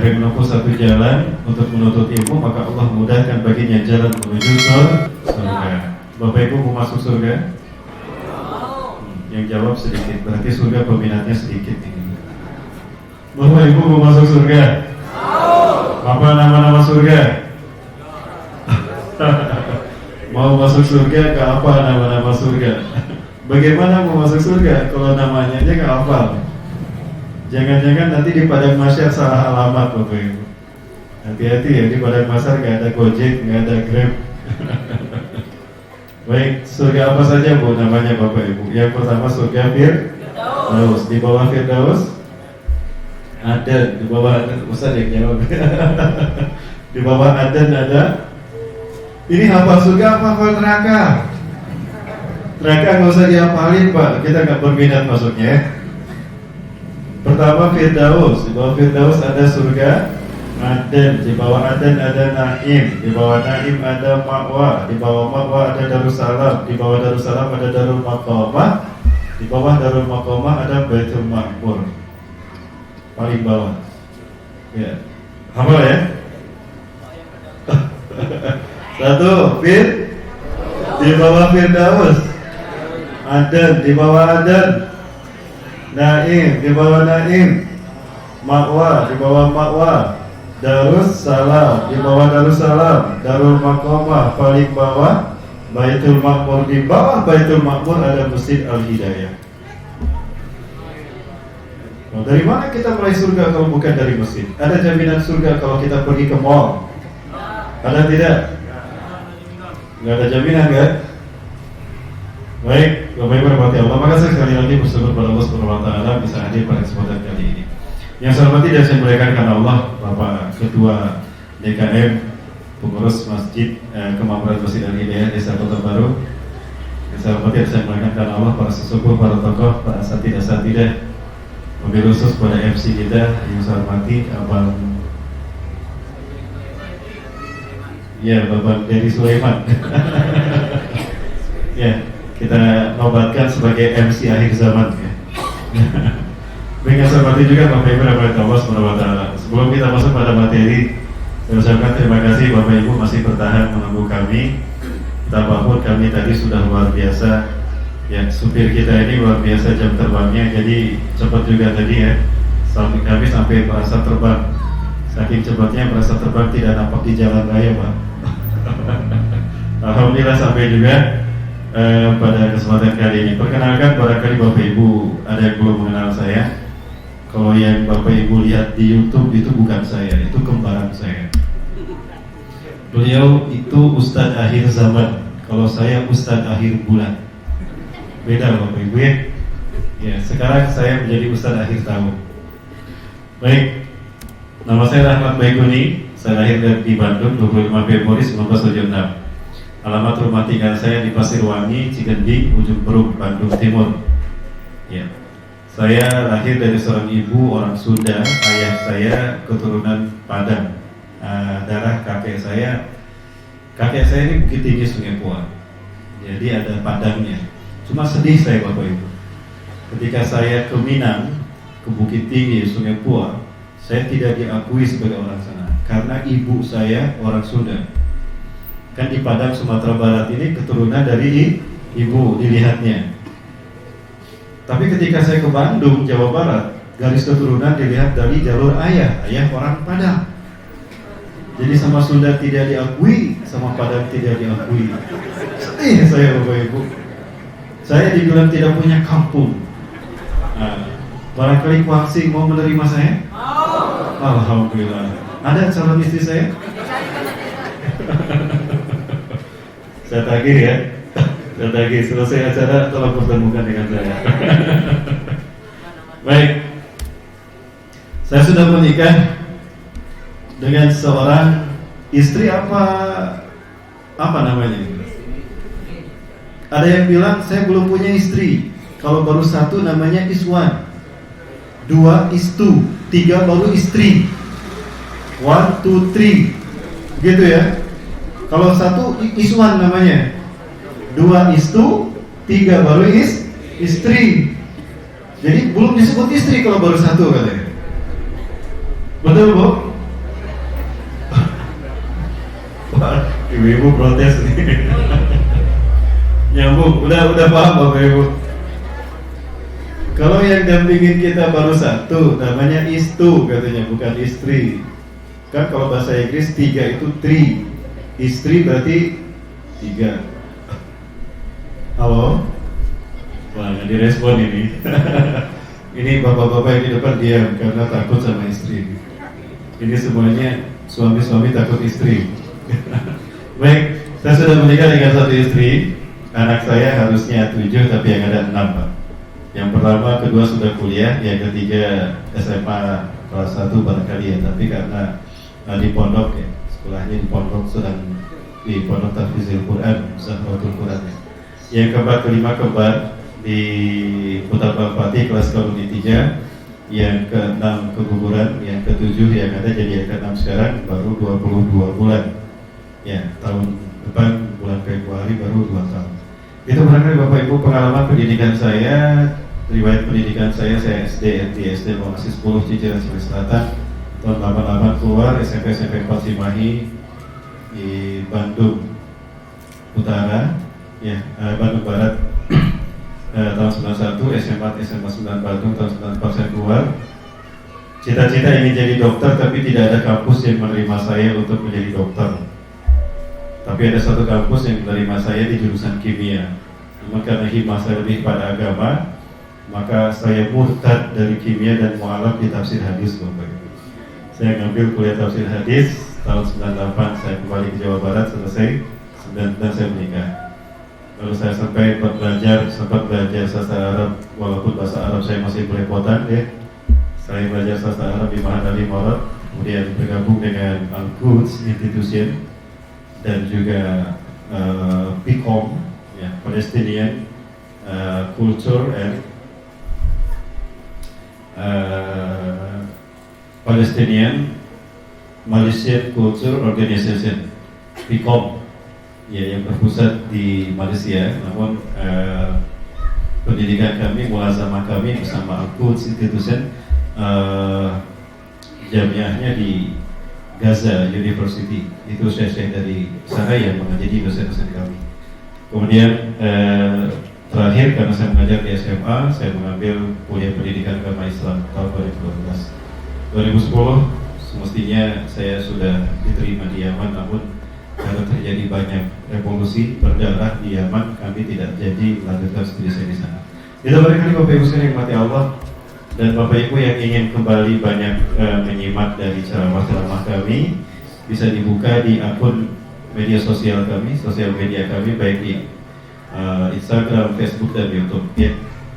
dari menempuh satu jalan untuk menuntut ilmu, maka Allah mudahkan baginya jalan menuju surga. Bapak Ibu mau masuk surga? Yang jawab sedikit, berarti surga peminatnya sedikit ini. Bapak Ibu mau masuk surga? Apa nama-nama surga? Mau masuk surga, ke apa nama-nama surga? Bagaimana mau masuk surga kalau namanya aja nggak hafal? Jangan-jangan nanti di padang mahsyar salah alamat, Bapak Ibu. Hati-hati ya, di padang mahsyar nggak ada Gojek, nggak ada Grab. Baik, surga apa saja Bu namanya Bapak Ibu? Yang pertama surga Firdaus. Di bawah Firdaus ada, di bawah Aden, Ustaz yang jawab. Di bawah Aden ada. Ini hafal surga apa hafal neraka? Neraka nggak usah dihafalin Pak, kita nggak berminat masuknya. Pertama Firdaus, di bawah Firdaus ada surga Aden, di bawah Aden ada Naim, di bawah Naim ada Ma'wa, di bawah Ma'wa ada Darussalam, di bawah Darussalam ada Darul Maqamah, di bawah Darul Maqamah ada Baitul Ma'mur. Paling bawah. Ya. Hafal ya? Satu, di bawah Firdaus Aden, di bawah Aden Naim, di bawah Naim Ma'wa, di bawah Ma'wa Darussalam, di bawah Darussalam Darul Maqamah, paling bawah Baitul Ma'mur, di bawah Baitul Ma'mur ada Masjid Al-Hidayah. Nah, dari mana kita mulai surga kalau bukan dari masjid? Ada jaminan surga kalau kita pergi ke mall? Ada tidak? Nggak ada jaminan kan? Baik, Bapak Ibu rahmati Allah, maka saya sekali lagi bersyukur kepada Allah Subhanahu wa taala bisa hadir pada kesempatan kali ini. Yang saya hormati dan saya muliakan karena Allah, Bapak Ketua DKM Pengurus Masjid Kemakmuran Masjid Al-Hidayah Desa Kota Baru. Yang saya hormati dan saya muliakan karena Allah, para sesepuh, para tokoh, para asatidah, mobil khusus pada MC kita yang saya hormati Abang Bapak Dedi Sulaiman. Ya, kita nobatkan sebagai MC akhir zaman ya. Dengan seperti juga Bapak Ibu rahmati Allah Subhanahu wa taala. Sebelum kita masuk pada materi, saya ucapkan terima kasih Bapak Ibu masih bertahan menunggu kami. Betapapun kami tadi sudah luar biasa. Ya, supir kita ini luar biasa jam terbangnya, jadi cepat juga tadi ya. Sampai kami sampai merasa terbang. Saking cepatnya merasa terbang tidak nampak di jalan raya, Pak. Alhamdulillah sampai juga pada kesempatan kali ini. Perkenalkan barangkali Bapak Ibu ada yang belum mengenal saya. Kalau yang Bapak Ibu lihat di YouTube itu bukan saya, itu kembaran saya. Beliau itu Ustadz akhir zaman, kalau saya Ustadz akhir bulan. Beda Bapak Ibu ya. Ya, sekarang saya menjadi Ustadz akhir tahun. Baik, nama saya Rahmat Baikuni. Saya lahir di Bandung 25 Februari 1976. Alamat rumah tinggal saya di Pasirwangi, Cigending, Ujung Berung, Bandung Timur. Ya. Saya lahir dari seorang ibu orang Sunda, ayah saya keturunan Padang. Darah kakek saya ini Bukit Tinggi Sungai Puan. Jadi ada Padangnya. Cuma sedih saya Bapak Ibu. Ketika saya ke Minang, ke Bukit Tinggi Sungai Puan, saya tidak diakui sebagai orang sana karena ibu saya orang Sunda. Kan di Padang Sumatera Barat ini keturunan dari ibu dilihatnya. Tapi ketika saya ke Bandung, Jawa Barat, garis keturunan dilihat dari jalur ayah orang Padang. Jadi sama Sunda tidak diakui, sama Padang tidak diakui. Sedih saya Bapak Ibu. Saya dibilang tidak punya kampung. Barangkali Kuaksi mau menerima saya? Alhamdulillah. Ada calon istri saya? Saya tagih ya. Saya tagih, selesai acara tolong pertemukan dengan saya. Baik. Saya sudah menikah dengan seorang istri apa namanya? Ada yang bilang saya belum punya istri. Kalau baru satu namanya iswan, 2 istu, 3 baru istri. 1, 2, 3, gitu ya. Kalau satu iswan namanya, 2 istu, 3 baru istri. Jadi belum disebut istri kalau baru satu katanya. Betul Bu? Ibu-ibu protes nih. Nyambung, udah paham Bapak Ibu. Kalau yang dampingin kita baru satu, namanya istu katanya, bukan istri. Kan kalau bahasa Inggris 3 itu three, istri berarti 3. Halo? Wah, nggak direspon ini. Ini bapak-bapak yang di depan diam karena takut sama istri. Ini semuanya suami-suami takut istri. Baik, saya sudah menikah dengan satu istri. Anak saya harusnya 7 tapi yang ada 6 Pak. Yang pertama, kedua sudah kuliah, yang ketiga SMA kelas 1 barangkali ya. Tapi karena di pondok ya, sekolahnya di pondok, sedang di pondok Tahfizul Quran, Zahratul Quran ya. Yang keempat, kelima kembar di Kota Bapati kelas Karuni 3. Yang keenam keguguran, yang ketujuh yang ada jadi yang keenam sekarang baru 22 bulan. Ya, tahun depan bulan Februari baru 2 tahun. Itu barangkali Bapak Ibu pengalaman pendidikan saya, riwayat pendidikan saya SD, SD masih 10 Ciciran Cimahi Selatan, tahun 88 keluar SMP 4 Cimahi di Bandung Utara, ya Bandung Barat tahun 91, SMA 9 Bandung tahun 94 saya keluar. Cita-cita ingin jadi dokter tapi tidak ada kampus yang menerima saya untuk menjadi dokter. Tapi ada satu kampus yang menerima saya di jurusan kimia. Namun karena himmah saya lebih pada agama, maka saya murtad dari kimia dan mualaf di tafsir hadis Bapak Ibu. Saya ngambil kuliah tafsir hadis tahun 98, saya kembali ke Jawa Barat, selesai 99 saya menikah. Lalu saya sempat belajar sastra Arab, walaupun bahasa Arab saya masih belepotan ya. Saya belajar sastra Arab di Ma'had Al-Imarat, kemudian bergabung dengan Al-Quds Institution dan juga PICOM ya, Palestinian Culture and Palestinian Malaysian Culture Organization, PICOM ya, yang berpusat di Malaysia. Namun pendidikan kami, mulazamah kami bersama Al-Quds Institution, jamiahnya di Gaza University. Itu syekh-syekh dari sana yang mengajari dosen-dosen kami. Kemudian terakhir karena saya mengajar di SMA, saya mengambil kuliah pendidikan agama Islam tahun 2012. 2010 semestinya saya sudah diterima di Yaman, namun karena terjadi banyak revolusi berdarah di Yaman, kami tidak jadi melanjutkan studi saya di sana. Itu barangkali Bapak Ibu sekalian yang mati Allah, dan Bapak Ibu yang ingin kembali banyak menyimak dari ceramah-ceramah kami, bisa dibuka di akun media sosial kami, sosial media kami, baik di Instagram, Facebook, dan YouTube ya.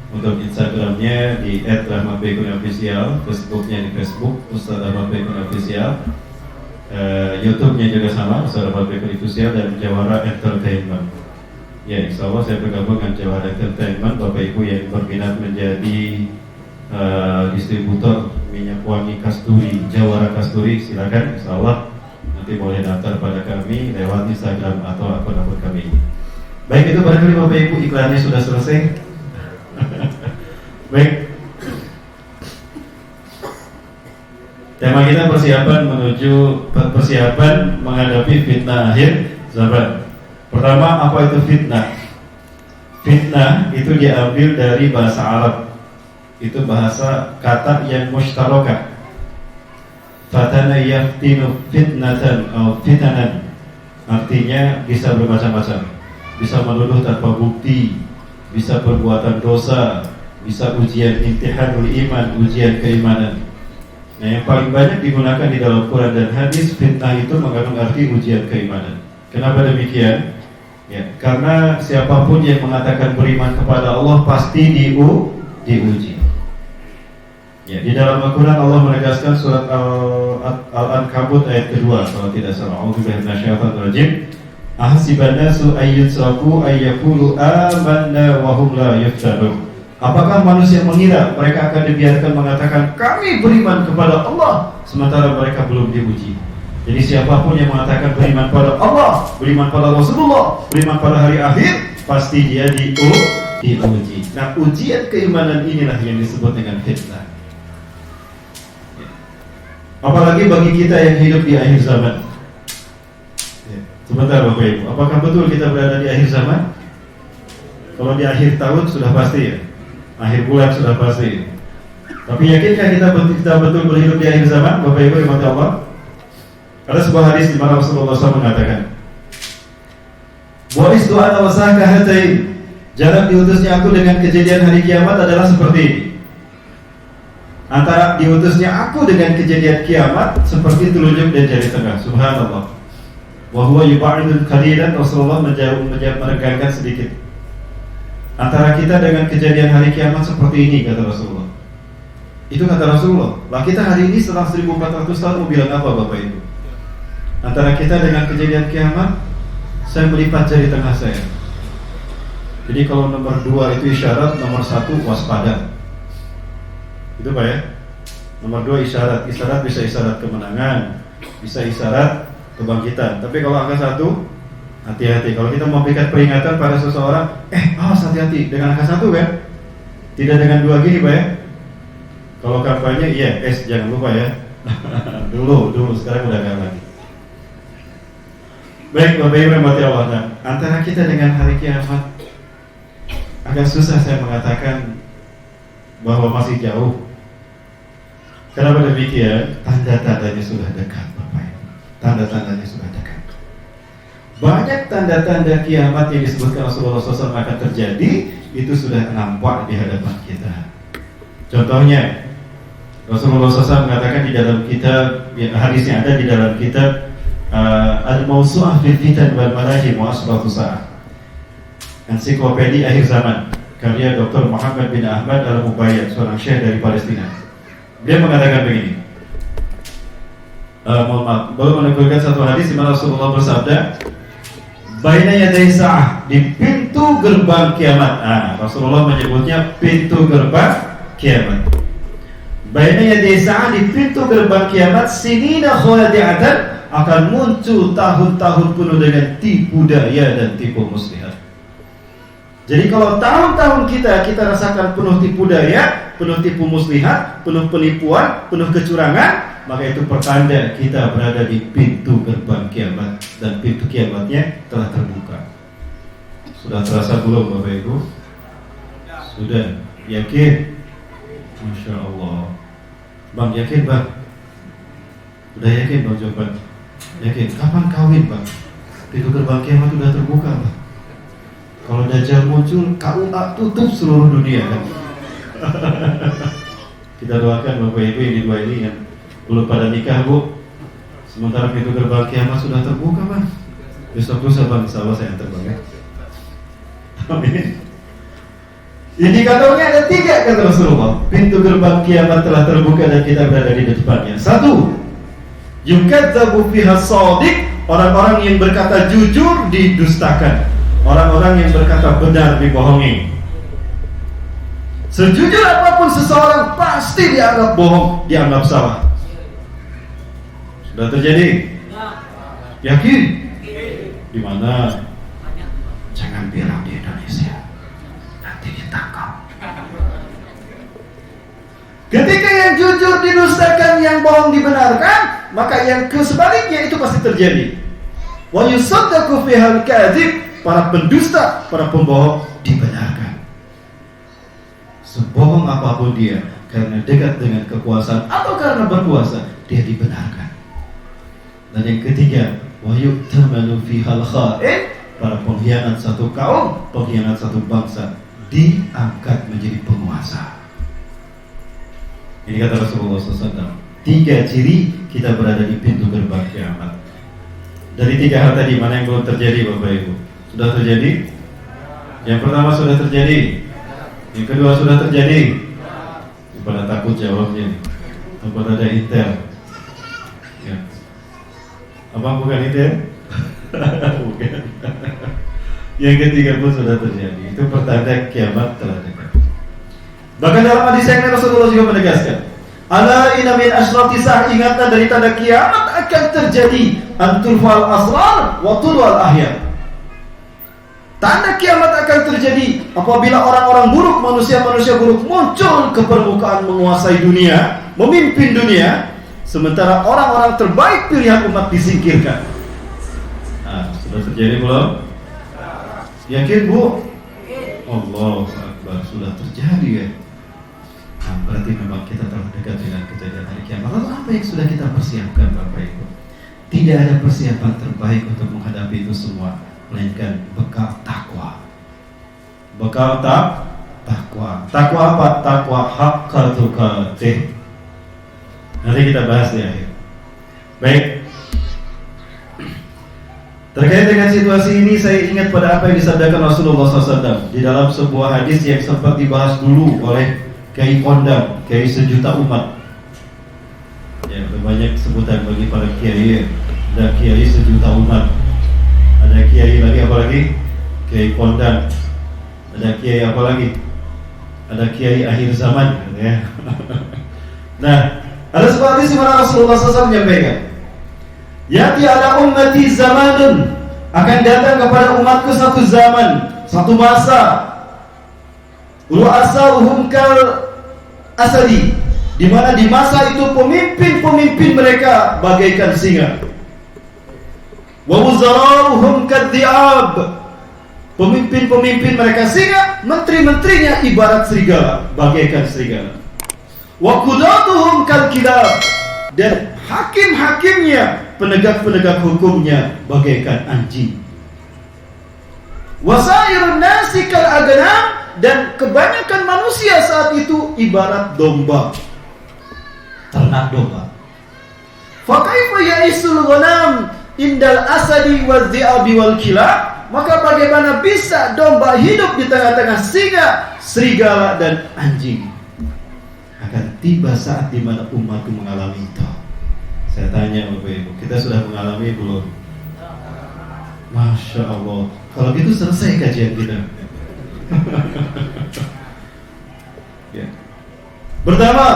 Untuk Instagramnya di @rahmatbaikuni_official, Facebooknya di Facebook Ustaz Rahmat Baikuni Official, YouTube-nya juga sama Ustaz Rahmat Baikuni Official, dan Jawara Entertainment. Ya, insya Allah saya bergabung dengan Jawara Entertainment. Bapak Ibu yang berminat menjadi distributor minyak wangi kasturi, Jawara Kasturi, silakan, insya Allah nanti boleh daftar pada kami lewat Instagram atau akun-akun kami. Baik, itu barangkali Bapak Ibu iklannya sudah selesai. Baik, tema kita persiapan menghadapi fitnah akhir zaman. Pertama, apa itu fitnah? Fitnah itu diambil dari bahasa Arab. Itu bahasa kata yang mushtarakah. Fatana yaftinu fitnatan atau fitanan. Artinya bisa bermacam-macam. Bisa menuduh tanpa bukti, bisa perbuatan dosa, bisa ujian imtihanul iman, ujian keimanan. Nah, yang paling banyak digunakan di dalam Quran dan hadis, fitnah itu mengandung arti ujian keimanan. Kenapa demikian? Ya, karena siapapun yang mengatakan beriman kepada Allah pasti diuji. Ya, di dalam Al-Quran Allah menegaskan surat Al-Ankabut ayat kedua kalau tidak salah. A'udzubillahi minasyaitonir rajim. Ahasiban nasu ayyutraku ayyaqulu amanna wa hum la yuftanun. Apakah manusia mengira mereka akan dibiarkan mengatakan kami beriman kepada Allah sementara mereka belum diuji? Jadi siapapun yang mengatakan beriman pada Allah, beriman pada Rasulullah, beriman pada hari akhir, pasti dia diuji. Nah, ujian keimanan inilah yang disebut dengan fitnah. Apalagi bagi kita yang hidup di akhir zaman. Sebentar Bapak Ibu, apakah betul kita berada di akhir zaman? Kalau di akhir tahun sudah pasti ya, akhir bulan sudah pasti. Tapi yakinkah kita betul berhidup di akhir zaman, Bapak Ibu yang Allah? Ada sebuah hadis di mana Rasulullah SAW mengatakan, "Bu'is du'ana wasahka hatain." Jarak diutusnya aku dengan kejadian hari kiamat adalah seperti ini. Antara diutusnya aku dengan kejadian kiamat seperti telunjuk dan jari tengah. Subhanallah. Wa huwa yub'idul qalilan. Rasulullah menekankan sedikit. Antara kita dengan kejadian hari kiamat seperti ini, kata Rasulullah. Itu kata Rasulullah. Lah kita hari ini setelah 1400 tahun mau bilang apa Bapak Ibu? Antara kita dengan kejadian kiamat, saya melipat jari tengah saya. Jadi kalau nomor 2 itu isyarat, nomor 1 waspada. Itu Pak ya. Nomor 2 isyarat. Isyarat bisa isyarat kemenangan, bisa isyarat kebangkitan. Tapi kalau angka 1, hati-hati. Kalau kita mau berikan peringatan pada seseorang, awas hati-hati dengan angka 1 kan. Tidak dengan 2 gini Pak ya. Kalau kampanye, iya, jangan lupa ya. dulu, sekarang udah gak lagi. Baik Bapak Ibu yang mati Allah. Antara kita dengan hari kiamat agak susah saya mengatakan bahwa masih jauh. Kenapa demikian? Tanda-tandanya sudah dekat Bapak Ibu. Tanda-tandanya sudah dekat. Banyak tanda-tanda kiamat yang disebutkan Rasulullah SAW akan terjadi, itu sudah nampak di hadapan kita. Contohnya, Rasulullah SAW mengatakan di dalam kitab, hadis yang ada di dalam kitab Al-Mawsu'ah fil Fitan wal Malahim wa Asbatu Sa'ah, Ensiklopedia Akhir Zaman, karya Dr. Muhammad bin Ahmad Al-Mubayyad, seorang syekh dari Palestina. Dia mengatakan begini. Baru menukilkan satu hadis di mana Rasulullah bersabda, "Baina yaday sa'ah," di pintu gerbang kiamat. Rasulullah menyebutnya pintu gerbang kiamat. Baina yaday sa'ah, di pintu gerbang kiamat, sinina khadi'atan, akan muncul tahun-tahun penuh dengan tipu daya dan tipu muslihat. Jadi kalau tahun-tahun kita rasakan penuh tipu daya, penuh tipu muslihat, penuh penipuan, penuh kecurangan, maka itu pertanda kita berada di pintu gerbang kiamat, dan pintu kiamatnya telah terbuka. Sudah terasa belum Bapak Ibu? Sudah. Yakin? Masya Allah. Bang, yakin Bang? Udah yakin Bang jawaban? Yakin? Kapan kawin Bang? Pintu gerbang kiamat sudah terbuka Bang. Kalau Dajjal muncul, KUA tutup seluruh dunia kan? Kita doakan Bapak Ibu yang di dua ini yang belum pada nikah Bu, sementara pintu gerbang kiamat sudah terbuka Bang. Besok lusa Bang, insya Allah saya antar Bang ya. Amin. Indikatornya ada 3 kata Rasulullah. Pintu gerbang kiamat telah terbuka dan kita berada di depannya. 1, yukadzabu fiha shadiq, orang-orang yang berkata jujur didustakan. Orang-orang yang berkata benar dibohongi. Sejujur apapun seseorang pasti dianggap bohong, dianggap salah. Sudah terjadi? Yakin? Di mana? Jangan bilang di Indonesia, nanti ditangkap. Ketika yang jujur didustakan, yang bohong dibenarkan, maka yang sebaliknya itu pasti terjadi. Wa yusaddaqu fihal kadzib, para pendusta, para pembohong dibenarkan. Sebohong apapun dia, karena dekat dengan kekuasaan atau karena berkuasa, dia dibenarkan. Dan yang ketiga, wa yu'tamanu fihal kha'in, para pengkhianat satu kaum, pengkhianat satu bangsa, diangkat menjadi penguasa. Ini kata Rasulullah SAW. 3 ciri kita berada di pintu gerbang kiamat. Dari 3 hal tadi, mana yang belum terjadi Bapak Ibu? Sudah terjadi? Yang pertama sudah terjadi. Yang kedua sudah terjadi. Pada takut jawabnya. Apa ada intel? Ya. Apa bukan intel? Bukan. Yang ketiga pun sudah terjadi. Itu pertanda kiamat telah dekat. Bahkan dalam hadis yang Rasulullah juga menegaskan, ala inna min asyrati sa'ah, ingatan dari tanda kiamat akan terjadi, anturfal asrar wa tulwal ahya. Tanda kiamat akan terjadi apabila orang-orang buruk, manusia-manusia buruk muncul ke permukaan, menguasai dunia, memimpin dunia, sementara orang-orang terbaik pilihan umat disingkirkan. Sudah terjadi belum? Yakin Bu? Allah Akbar, sudah terjadi ya. Nah, berarti memang kita telah dekat dengan kejadian hari kiamat. Lalu apa yang sudah kita persiapkan Bapak Ibu? Tidak ada persiapan terbaik untuk menghadapi itu semua, melainkan bekal takwa. Bekal takwa. Takwa apa? Takwa haqqa tuqatih. Nanti kita bahas di akhir. Baik. Terkait dengan situasi ini, saya ingat pada apa yang disabdakan Rasulullah SAW di dalam sebuah hadis yang sempat dibahas dulu oleh Kiai Kondang, Kiai sejuta umat. Ya, banyak sebutan bagi para kiai. Ada Kiai sejuta umat. Ada Kiai lagi apa lagi? Kiai Kondang. Ada Kiai apa lagi? Ada Kiai akhir zaman, ya. Nah, ada sebuah hadis di mana Rasulullah SAW menyampaikan, "Yati ala ummati zamanun," akan datang kepada umatku satu zaman, satu masa, ru'asauhum kal asadi, di mana di masa itu pemimpin-pemimpin mereka bagaikan singa. Wa wuzarauhum kadhi'ab, pemimpin-pemimpin mereka singa, menteri-menterinya ibarat serigala, bagaikan serigala. Wa qudatuhum kal kilab, dan hakim-hakimnya, penegak-penegak hukumnya bagaikan anjing. Wasairun nasi kal aghnam, dan kebanyakan manusia saat itu ibarat domba, ternak domba. Fa kaifa ya'isul ghanam indal asadi wal dhi'abi wal kilab, maka bagaimana bisa domba hidup di tengah-tengah singa, serigala dan anjing? Akan tiba saat di mana umatku mengalami itu. Saya tanya Bapak Ibu, kita sudah mengalami belum? Masya Allah. Kalau gitu selesai kajian kita. Ya. Pertama,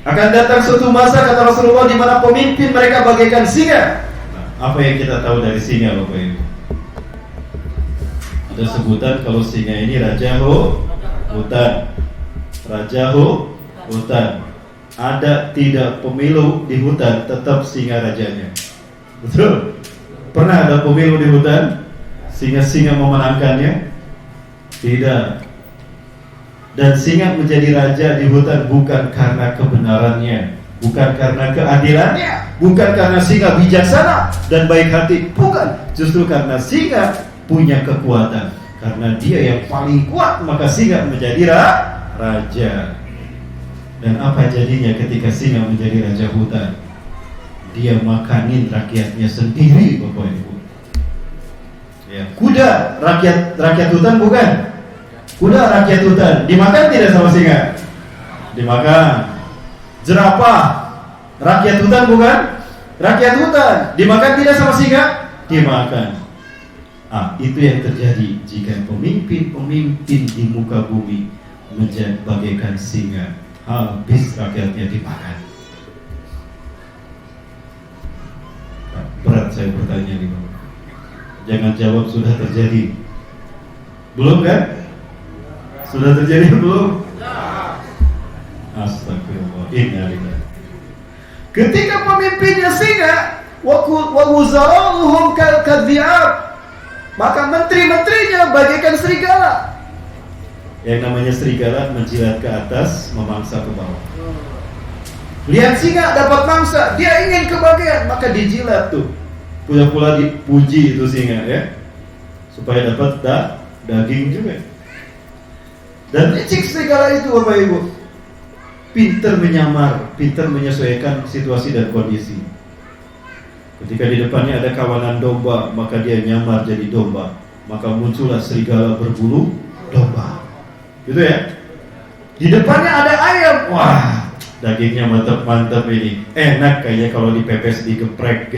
akan datang suatu masa, kata Rasulullah, di mana pemimpin mereka bagaikan singa. Nah, apa yang kita tahu dari singa Bapak Ibu? Ada sebutan kalau singa ini raja hutan. Raja hutan. Ada tidak pemilu di hutan, tetap singa rajanya. Betul? Pernah ada pemilu di hutan, singa-singa memenangkannya? Tidak. Dan singa menjadi raja di hutan bukan karena kebenarannya, bukan karena keadilannya, bukan karena singa bijaksana dan baik hati, bukan. Justru karena singa punya kekuatan. Karena dia yang paling kuat, maka singa menjadi raja. Dan apa jadinya ketika singa menjadi raja hutan? Dia makanin rakyatnya sendiri, Bapak Ibu. Ya, kuda rakyat hutan bukan? Kuda rakyat hutan dimakan tidak sama singa? Dimakan. Jerapah rakyat hutan bukan? Rakyat hutan dimakan tidak sama singa? Dimakan. Itu yang terjadi jika pemimpin-pemimpin di muka bumi menjadi bagaikan singa. Habis rakyatnya dimakan. Berat saya bertanya nih Bapak. Jangan jawab sudah terjadi. Belum kan? Sudah terjadi belum? Astagfirullah. Innalillahi. Ketika pemimpinnya singa, wa wuzarauhum kadhi'ab, maka menteri-menterinya bagaikan serigala. Yang namanya serigala menjilat ke atas, memangsa ke bawah. Lihat singa dapat mangsa, dia ingin kebahagiaan, maka dijilat tuh. Pula-pula dipuji itu singa ya, supaya dapat daging juga. Dan licik serigala itu Bapak Ibu, pintar menyamar, pintar menyesuaikan situasi dan kondisi. Ketika di depannya ada kawanan domba, maka dia nyamar jadi domba, maka muncullah serigala berbulu domba. Gitu ya. Di depannya ada ayam, wah dagingnya mantap-mantap ini, enak kayaknya kalau dipepes digeprek.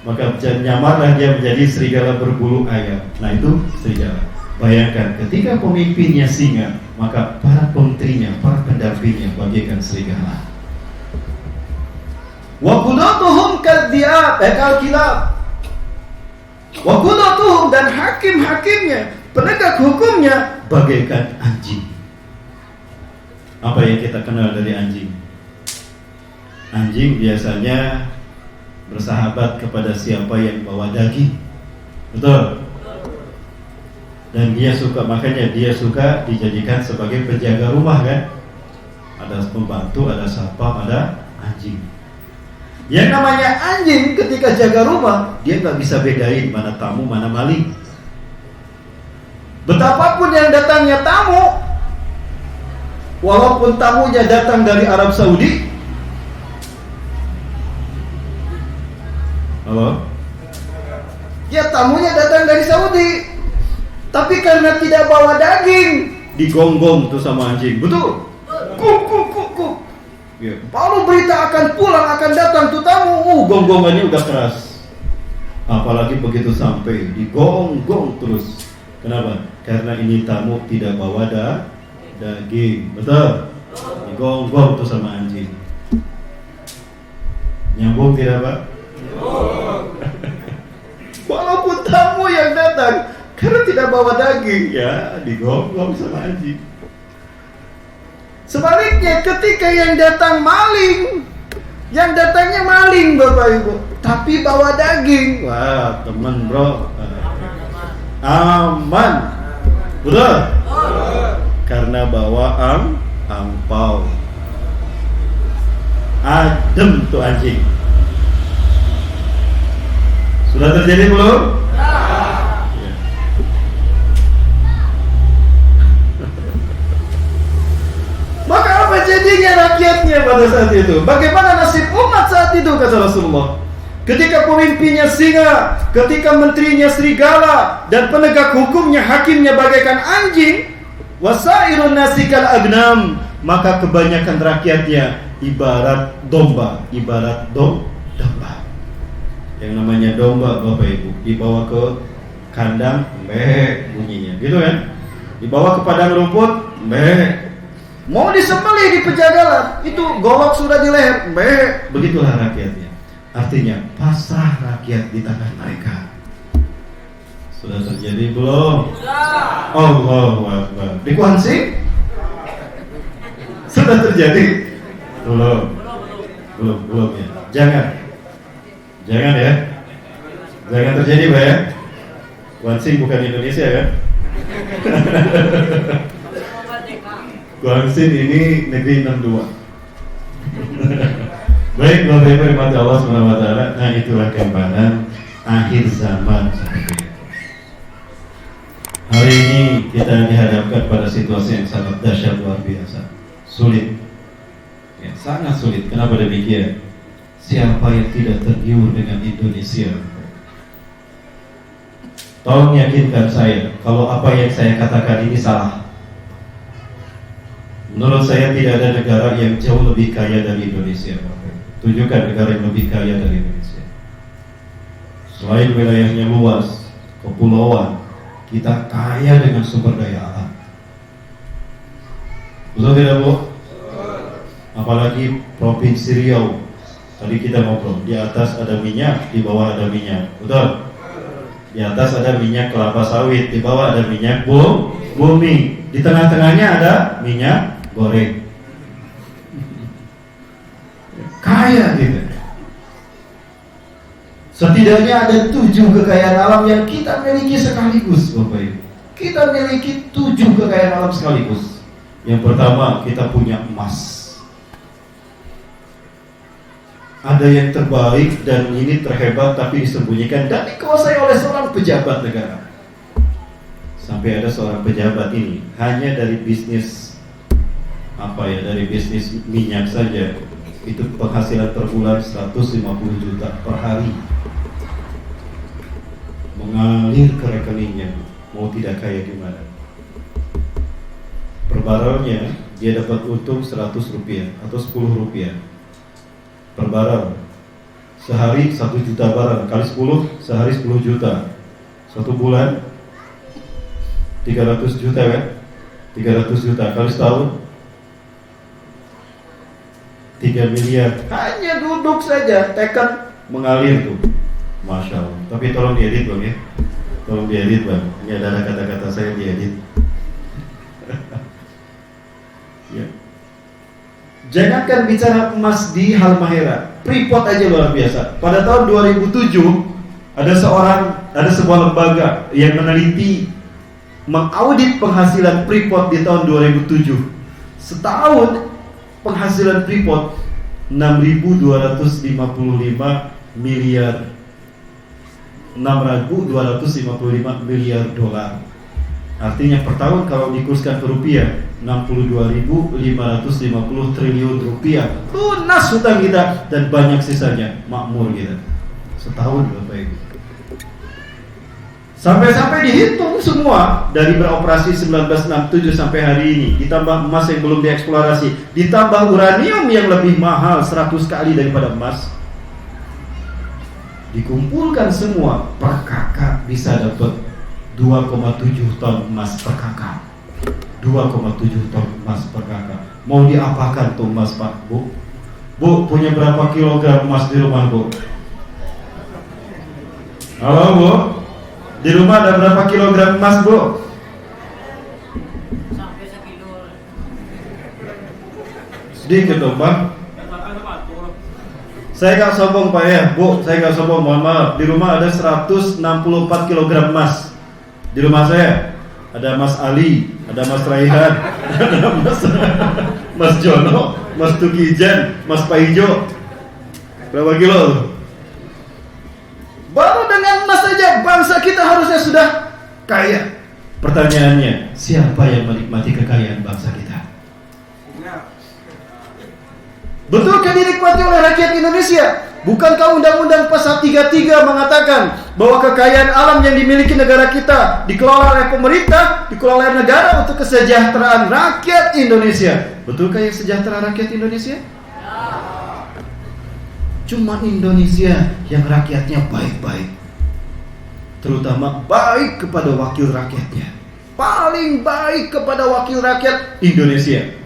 Maka nyamarlah dia menjadi serigala berbulu ayam. Nah itu serigala. Bayangkan ketika pemimpinnya singa, maka para menterinya, para pendampingnya bagaikan serigala. Wa qudatuhum kadhi'ab kal kilab. Wa qudatuhum, dan hakim-hakimnya, penegak hukumnya bagaikan anjing. Apa yang kita kenal dari anjing? Anjing biasanya bersahabat kepada siapa yang bawa daging. Betul? Dan dia suka, makanya dia suka dijadikan sebagai penjaga rumah kan? Ada pembantu, ada satpam, ada anjing. Yang namanya anjing ketika jaga rumah, dia nggak bisa bedain mana tamu, mana maling. Betapapun yang datangnya tamu, walaupun tamunya datang dari Arab Saudi, halo? Ya tamunya datang dari Saudi, tapi karena tidak bawa daging, digonggong tuh sama anjing, betul? Kuk kuk kuk kuk. Ya. Baru berita akan pulang, akan datang tuh tamu, gonggongannya udah keras. Apalagi begitu sampai, digonggong terus. Kenapa? Karena ini tamu tidak bawa daging, betul? Digonggong tuh sama anjing. Nyambung tidak Pak? Walaupun tamu yang datang karena tidak bawa daging, ya digonggong sama anjing. Sebaliknya ketika yang datang maling, yang datangnya maling Bapak Ibu, tapi bawa daging, wah teman bro, aman, betul? Karena bawa angpau, adem tuh anjing. Sudah terjadi belum? Ya. Maka apa jadinya rakyatnya pada saat itu? Bagaimana nasib umat saat itu kata Rasulullah? Ketika pemimpinnya singa, ketika menterinya serigala, dan penegak hukumnya hakimnya bagaikan anjing, wasairun nasikal agnam, maka kebanyakan rakyatnya ibarat domba, domba. Yang namanya domba Bapak Ibu dibawa ke kandang, bunyinya, gitu kan? Dibawa ke padang rumput, mau disembelih di pejagalan, itu golok sudah di leher, begitulah rakyatnya. Artinya pasrah rakyat di tangan mereka. Sudah terjadi belum? Allahu Akbar. Di Kuansi? Sudah terjadi? Belum ya. Jangan ya. Jangan terjadi Pak ya. Kuansi bukan Indonesia kan? Kuansi ini negeri 62. Baik, Bapak Ibu rahmati Allah Subhanahu wa taala. Nah, itulah gambaran akhir zaman seperti itu. Hari ini kita dihadapkan pada situasi yang sangat dahsyat, luar biasa, sulit. Ya, sangat sulit. Kenapa demikian? Siapa yang tidak tergiur dengan Indonesia? Tolong yakinkan saya kalau apa yang saya katakan ini salah. Menurut saya tidak ada negara yang jauh lebih kaya dari Indonesia. Tunjukkan negara yang lebih kaya dari Indonesia. Selain wilayahnya luas, kepulauan, kita kaya dengan sumber daya alam. Betul tidak Bu? Apalagi Provinsi Riau. Tadi kita ngobrol, di atas ada minyak, di bawah ada minyak. Betul? Di atas ada minyak kelapa sawit, di bawah ada minyak bumi. Di tengah-tengahnya ada minyak goreng. Kaya gitu. Setidaknya ada 7 kekayaan alam yang kita miliki sekaligus Bapak Ibu. Kita miliki 7 kekayaan alam sekaligus. Yang pertama, kita punya emas. Ada yang terbaik dan ini terhebat tapi disembunyikan dan dikuasai oleh seorang pejabat negara. Sampai ada seorang pejabat ini hanya dari bisnis dari bisnis minyak saja itu penghasilan per bulan 150 juta per hari mengalir ke rekeningnya. Mau tidak kaya gimana? Per barelnya dia dapat untung 100 rupiah atau 10 rupiah per barel. Sehari 1 juta barel kali 10, sehari 10 juta. Satu bulan 300 juta kan? 300 juta kali setahun 3 miliar. Hanya duduk saja, tekad mengalir tuh. Masya Allah. Tapi tolong diedit Bang ya. Tolong diedit Bang. Ini ada kata-kata saya diedit. Ya. Jangankan bicara emas di Halmahera, Freeport aja luar biasa. Pada tahun 2007 ada sebuah lembaga yang meneliti, mengaudit penghasilan Freeport di tahun 2007. Setahun penghasilan Freeport 6.255 miliar dolar. Artinya per tahun kalau dikurskan ke rupiah 62.550 triliun rupiah. Lunas hutang kita dan banyak sisanya, makmur kita. Setahun Bapak Ibu. Sampai-sampai dihitung semua dari beroperasi 1967 sampai hari ini, ditambah emas yang belum dieksplorasi, ditambah uranium yang lebih mahal 100 kali daripada emas. Dikumpulkan semua, per kakak bisa dapat 2,7 ton emas per kakak. 2,7 ton emas per kakak. Mau diapakan tuh emas, Pak? Bu? Bu, punya berapa kilogram emas di rumah, Bu? Halo, Bu? Di rumah ada berapa kilogram emas, Bu? Sampai sekilo. Sedikit dong, Bang. Saya gak sombong, Pak ya, Bu. Saya gak sombong, mohon maaf. Di rumah ada 164 kilogram emas. Di rumah saya ada Mas Ali, ada Mas Raihan, ada Mas Jono, Mas Tukijan, Mas Paijo. Berapa kilo? Baru dengan emas saja bangsa kita harusnya sudah kaya. Pertanyaannya, siapa yang menikmati kekayaan bangsa kita? Betulkah dinikmati oleh rakyat Indonesia? Bukankah Undang-Undang Pasal 33 mengatakan bahwa kekayaan alam yang dimiliki negara kita dikelola oleh pemerintah, dikelola oleh negara untuk kesejahteraan rakyat Indonesia? Betulkah yang sejahtera rakyat Indonesia? Cuma Indonesia yang rakyatnya baik-baik, terutama baik kepada wakil rakyatnya. Paling baik kepada wakil rakyat Indonesia.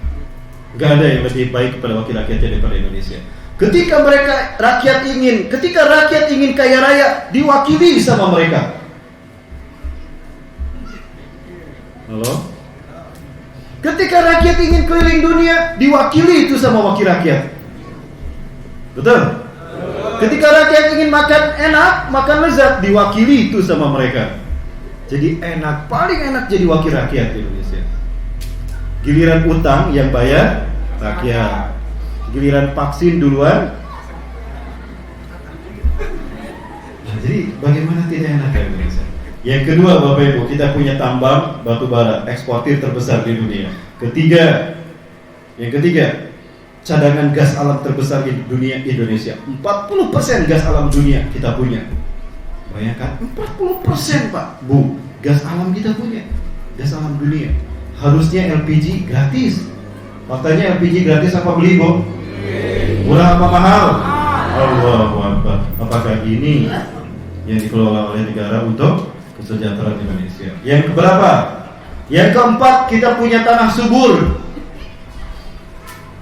Gak ada yang lebih baik kepada wakil rakyatnya daripada Indonesia. Ketika rakyat ingin kaya raya, diwakili sama mereka. Halo? Ketika rakyat ingin keliling dunia, diwakili itu sama wakil rakyat. Betul? Ketika rakyat ingin makan enak, makan lezat, diwakili itu sama mereka. Jadi enak, paling enak jadi wakil rakyat di Indonesia. Giliran utang yang bayar rakyat. Giliran vaksin duluan. Nah, jadi bagaimana tidak enak ya Indonesia? Yang kedua Bapak Ibu, kita punya tambang batu bara, eksportir terbesar di dunia. Yang ketiga, cadangan gas alam terbesar di dunia Indonesia. 40% gas alam dunia kita punya. Bayangkan 40% Pak, Bu, gas alam kita punya. Gas alam dunia. Harusnya LPG gratis. Faktanya LPG gratis apa beli, Bu? Murah apa mahal? Allahu Akbar. Apakah ini yang dikelola oleh negara untuk kesejahteraan Indonesia? Yang keberapa? Yang keempat, kita punya tanah subur.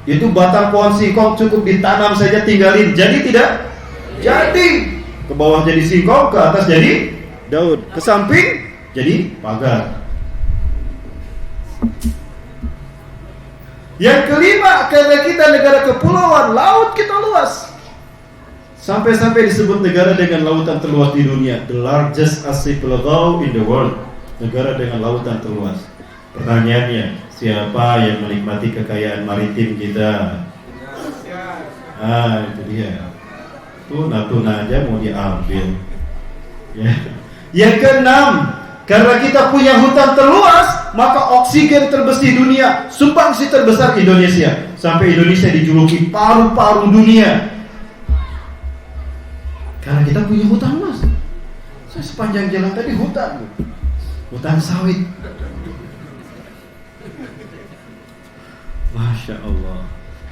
Itu batang pohon singkong cukup ditanam saja, tinggalin. Jadi tidak? Jadi. Ke bawah jadi singkong, ke atas jadi daun. Ke samping jadi pagar. Yang kelima, karena kita negara kepulauan, laut kita luas. Sampai-sampai disebut negara dengan lautan terluas di dunia. The largest archipelago in the world. Negara dengan lautan terluas. Pertanyaannya, siapa yang menikmati kekayaan maritim kita? Ah, itu dia. Tuna aja mau diambil. Ya. Yang keenam, karena kita punya hutan terluas, maka oksigen terbesar dunia, sumbangsi terbesar Indonesia. Sampai Indonesia dijuluki paru-paru dunia. Karena kita punya hutan luas. Saya sepanjang jalan tadi hutan sawit. Masya Allah.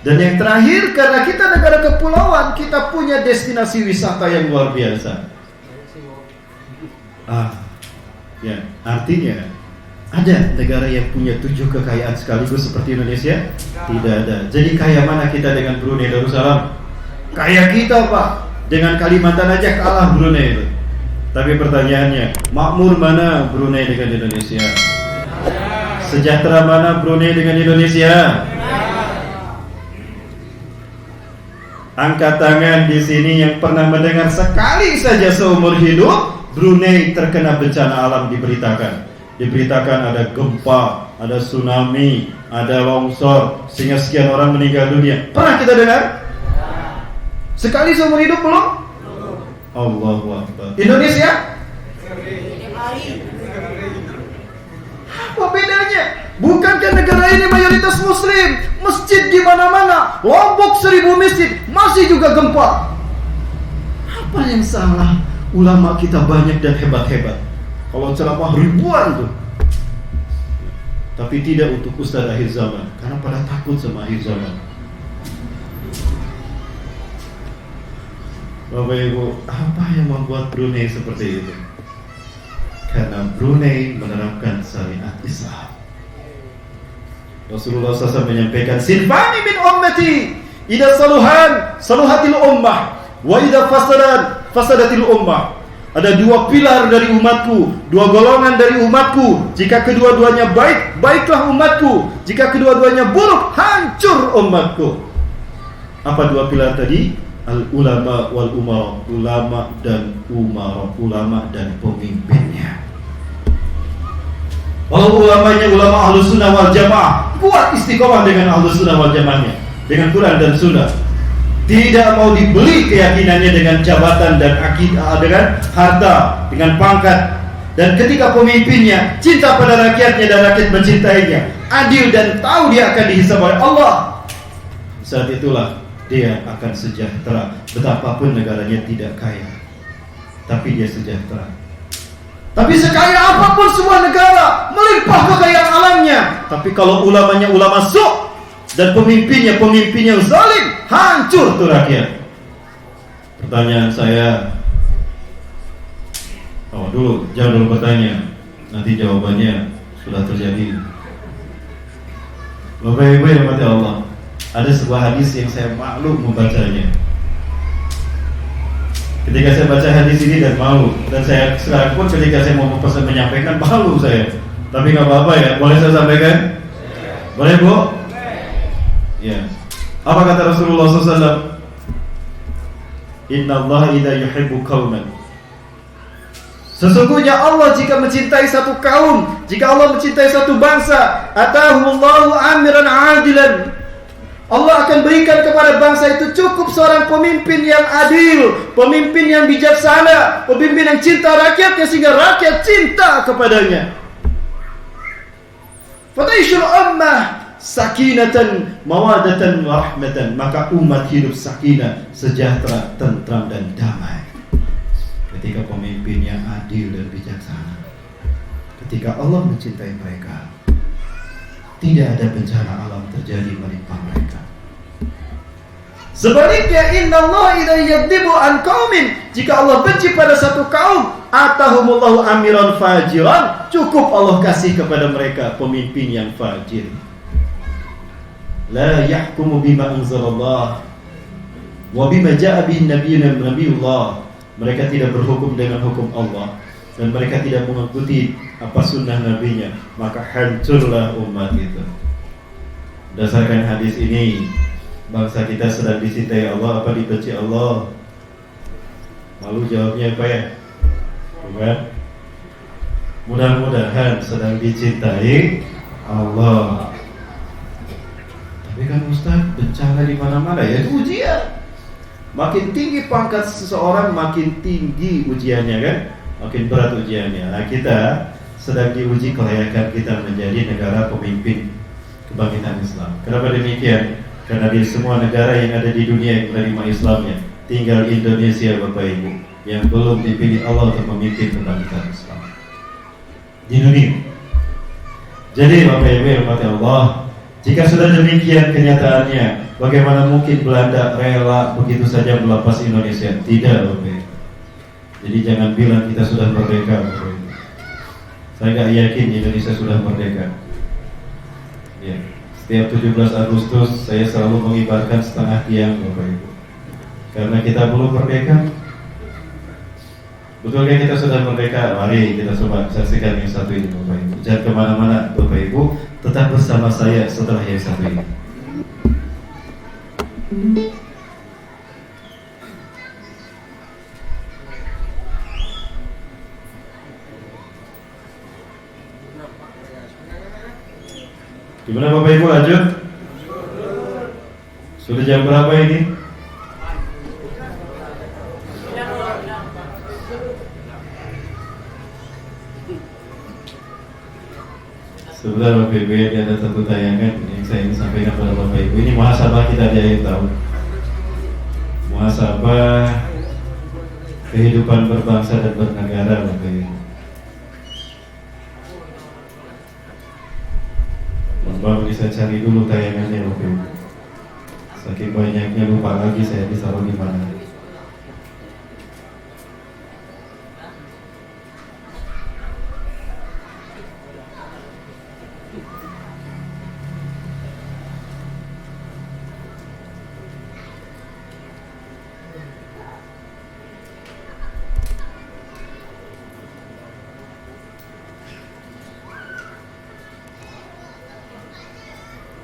Dan yang terakhir, karena kita negara kepulauan, kita punya destinasi wisata yang luar biasa. Ya, artinya ada negara yang punya 7 kekayaan sekaligus seperti Indonesia? Tidak ada. Jadi kaya mana kita dengan Brunei Darussalam? Kaya kita Pak, dengan Kalimantan aja kalah Brunei itu. Tapi pertanyaannya, makmur mana Brunei dengan Indonesia? Sejahtera mana Brunei dengan Indonesia? Angkat tangan di sini yang pernah mendengar sekali saja seumur hidup Brunei terkena bencana alam diberitakan. Diberitakan ada gempa, ada tsunami, ada longsor, sehingga sekian orang meninggal dunia. Pernah kita dengar? Sekali seumur hidup belum? Allahu Akbar. Indonesia? Apa bedanya? Bukankah negara ini mayoritas muslim? Masjid di mana-mana, Lombok 1000 masjid, masih juga gempa. Apa yang salah? Ulama kita banyak dan hebat-hebat. Kalau ceramah ribuan tuh. Tapi tidak untuk ustaz akhir zaman, karena pada takut sama akhir zaman. Bapak Ibu, apa yang membuat Brunei seperti itu? Karena Brunei menerapkan syariat Islam. Rasulullah SAW menyampaikan, "Sinfani min ummati, idza saluhan saluhatil ummah, wa idza fasadat fasadatil ummah." Ada dua pilar dari umatku, dua golongan dari umatku. Jika kedua-duanya baik, baiklah umatku. Jika kedua-duanya buruk, hancur umatku. Apa dua pilar tadi? Al-ulama wal umara, ulama dan umara, ulama dan pemimpinnya. Walau ulamanya ulama Ahlus Sunnah wal Jamaah, kuat istiqomah dengan Ahlus Sunnah wal Jamaahnya, dengan Quran dan Sunnah. Tidak mau dibeli keyakinannya dengan jabatan dan akidah, dengan harta, dengan pangkat. Dan ketika pemimpinnya cinta pada rakyatnya dan rakyat mencintainya, adil dan tahu dia akan dihisab oleh Allah, saat itulah dia akan sejahtera. Betapapun negaranya tidak kaya, tapi dia sejahtera. Tapi sekaya apapun sebuah negara, melimpah kekayaan alamnya, tapi kalau ulamanya ulama su' dan pemimpinnya zalim, hancur tuh rakyat. Pertanyaan saya, jangan dulu bertanya, nanti jawabannya sudah terjadi. Bapak Ibu yang dirahmati Allah, ada sebuah hadis yang saya malu membacanya. Ketika saya baca hadis ini dan malu, dan saya sekarang pun ketika saya mau menyampaikan malu saya. Tapi nggak apa-apa ya, boleh saya sampaikan? Boleh Bu? Ya. Apa kata Rasulullah SAW? Inna Allah idha yuhibbu qauman. Sesungguhnya Allah jika mencintai satu kaum, jika Allah mencintai satu bangsa, atahumullahu amiran adilan. Allah akan berikan kepada bangsa itu cukup seorang pemimpin yang adil, pemimpin yang bijaksana, pemimpin yang cinta rakyatnya sehingga rakyat cinta kepadanya. Fataishul ummah sakinatan mawadatan wa rahmatan, maka umat hidup sakinah, sejahtera, tentram dan damai. Ketika pemimpinnya adil dan bijaksana, ketika Allah mencintai mereka, tidak ada bencana alam terjadi menimpa mereka. Sebaliknya, innallaha idza yaghdibu an qaumin, jika Allah benci pada satu kaum, atahumullahu amiran fajiran, cukup Allah kasih kepada mereka pemimpin yang fajir. La yahkumu bima anzalallah wa bima jaa bihi nabiyullah. Mereka tidak berhukum dengan hukum Allah, dan mereka tidak mengikuti apa sunnah nabinya, maka hancurlah umat itu. Berdasarkan hadis ini, bangsa kita sedang dicintai Allah apa dibenci Allah? Malu jawabnya apa ya? Bukan? Mudah-mudahan sedang dicintai Allah. Tapi kan Ustaz, bencana di mana-mana ya, itu ujian. Makin tinggi pangkat seseorang, makin tinggi ujiannya kan? Makin berat ujiannya. Nah, kita sedang diuji kelayakan kita menjadi negara pemimpin kebangkitan Islam. Kenapa demikian? Karena di semua negara yang ada di dunia yang menerima Islamnya, tinggal Indonesia Bapak Ibu yang belum dipilih Allah untuk memimpin kebangkitan Islam di dunia. Jadi Bapak Ibu yang dirahmati Allah, jika sudah demikian kenyataannya, bagaimana mungkin Belanda rela begitu saja melepas Indonesia? Tidak Bapak Ibu. Jadi jangan bilang kita sudah merdeka Bapak Ibu. Saya gak yakin Indonesia sudah merdeka. Ya, setiap 17 Agustus saya selalu mengibarkan setengah tiang Bapak Ibu, karena kita belum merdeka. Betulkah kita sudah merdeka? Mari kita coba saksikan yang satu ini Bapak Ibu. Jangan kemana-mana Bapak Ibu, tetap bersama saya setelah yang satu ini. Gimana Bapak Ibu, lanjut? Sudah jam berapa ini? Sebentar Bapak Ibu, ya, ada satu tayangan yang saya ingin sampaikan kepada Bapak Ibu. Ini muhasabah kita di akhir tahun. Muhasabah kehidupan berbangsa dan bernegara Bapak Ibu. Bang, bisa cari dulu tayangannya Bapak Ibu. Saking banyaknya lupa lagi saya ditaruh di mana.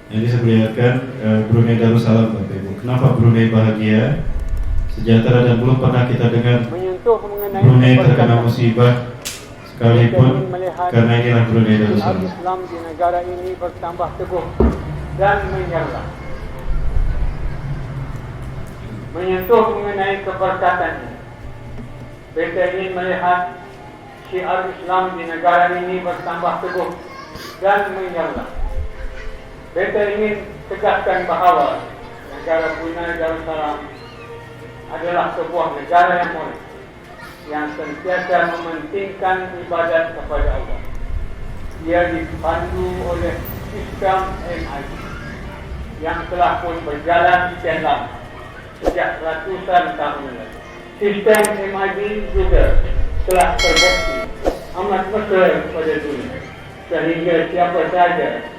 Jadi saya perlihatkan Brunei Darussalam Bapak Ibu. Kenapa Brunei bahagia, sejahtera dan belum pernah kita dengar Brunei terkena musibah sekalipun, karena inilah Brunei Darussalam. Islam di negara ini bertambah teguh dan menyerah. Menyentuh mengenai keberkatan ini, kita ingin melihat syiar Islam di negara ini bertambah teguh dan menyerah. Kita ingin tegaskan bahawa negara Brunei Darussalam adalah sebuah negara yang mulia, yang sentiasa mementingkan ibadat kepada Allah. Ia dipandu oleh sistem MIB yang telah pun berjalan sekian lama, sejak ratusan tahun lalu. Sistem MIB juga telah terbukti amat mesra pada dunia, sehingga siapa saja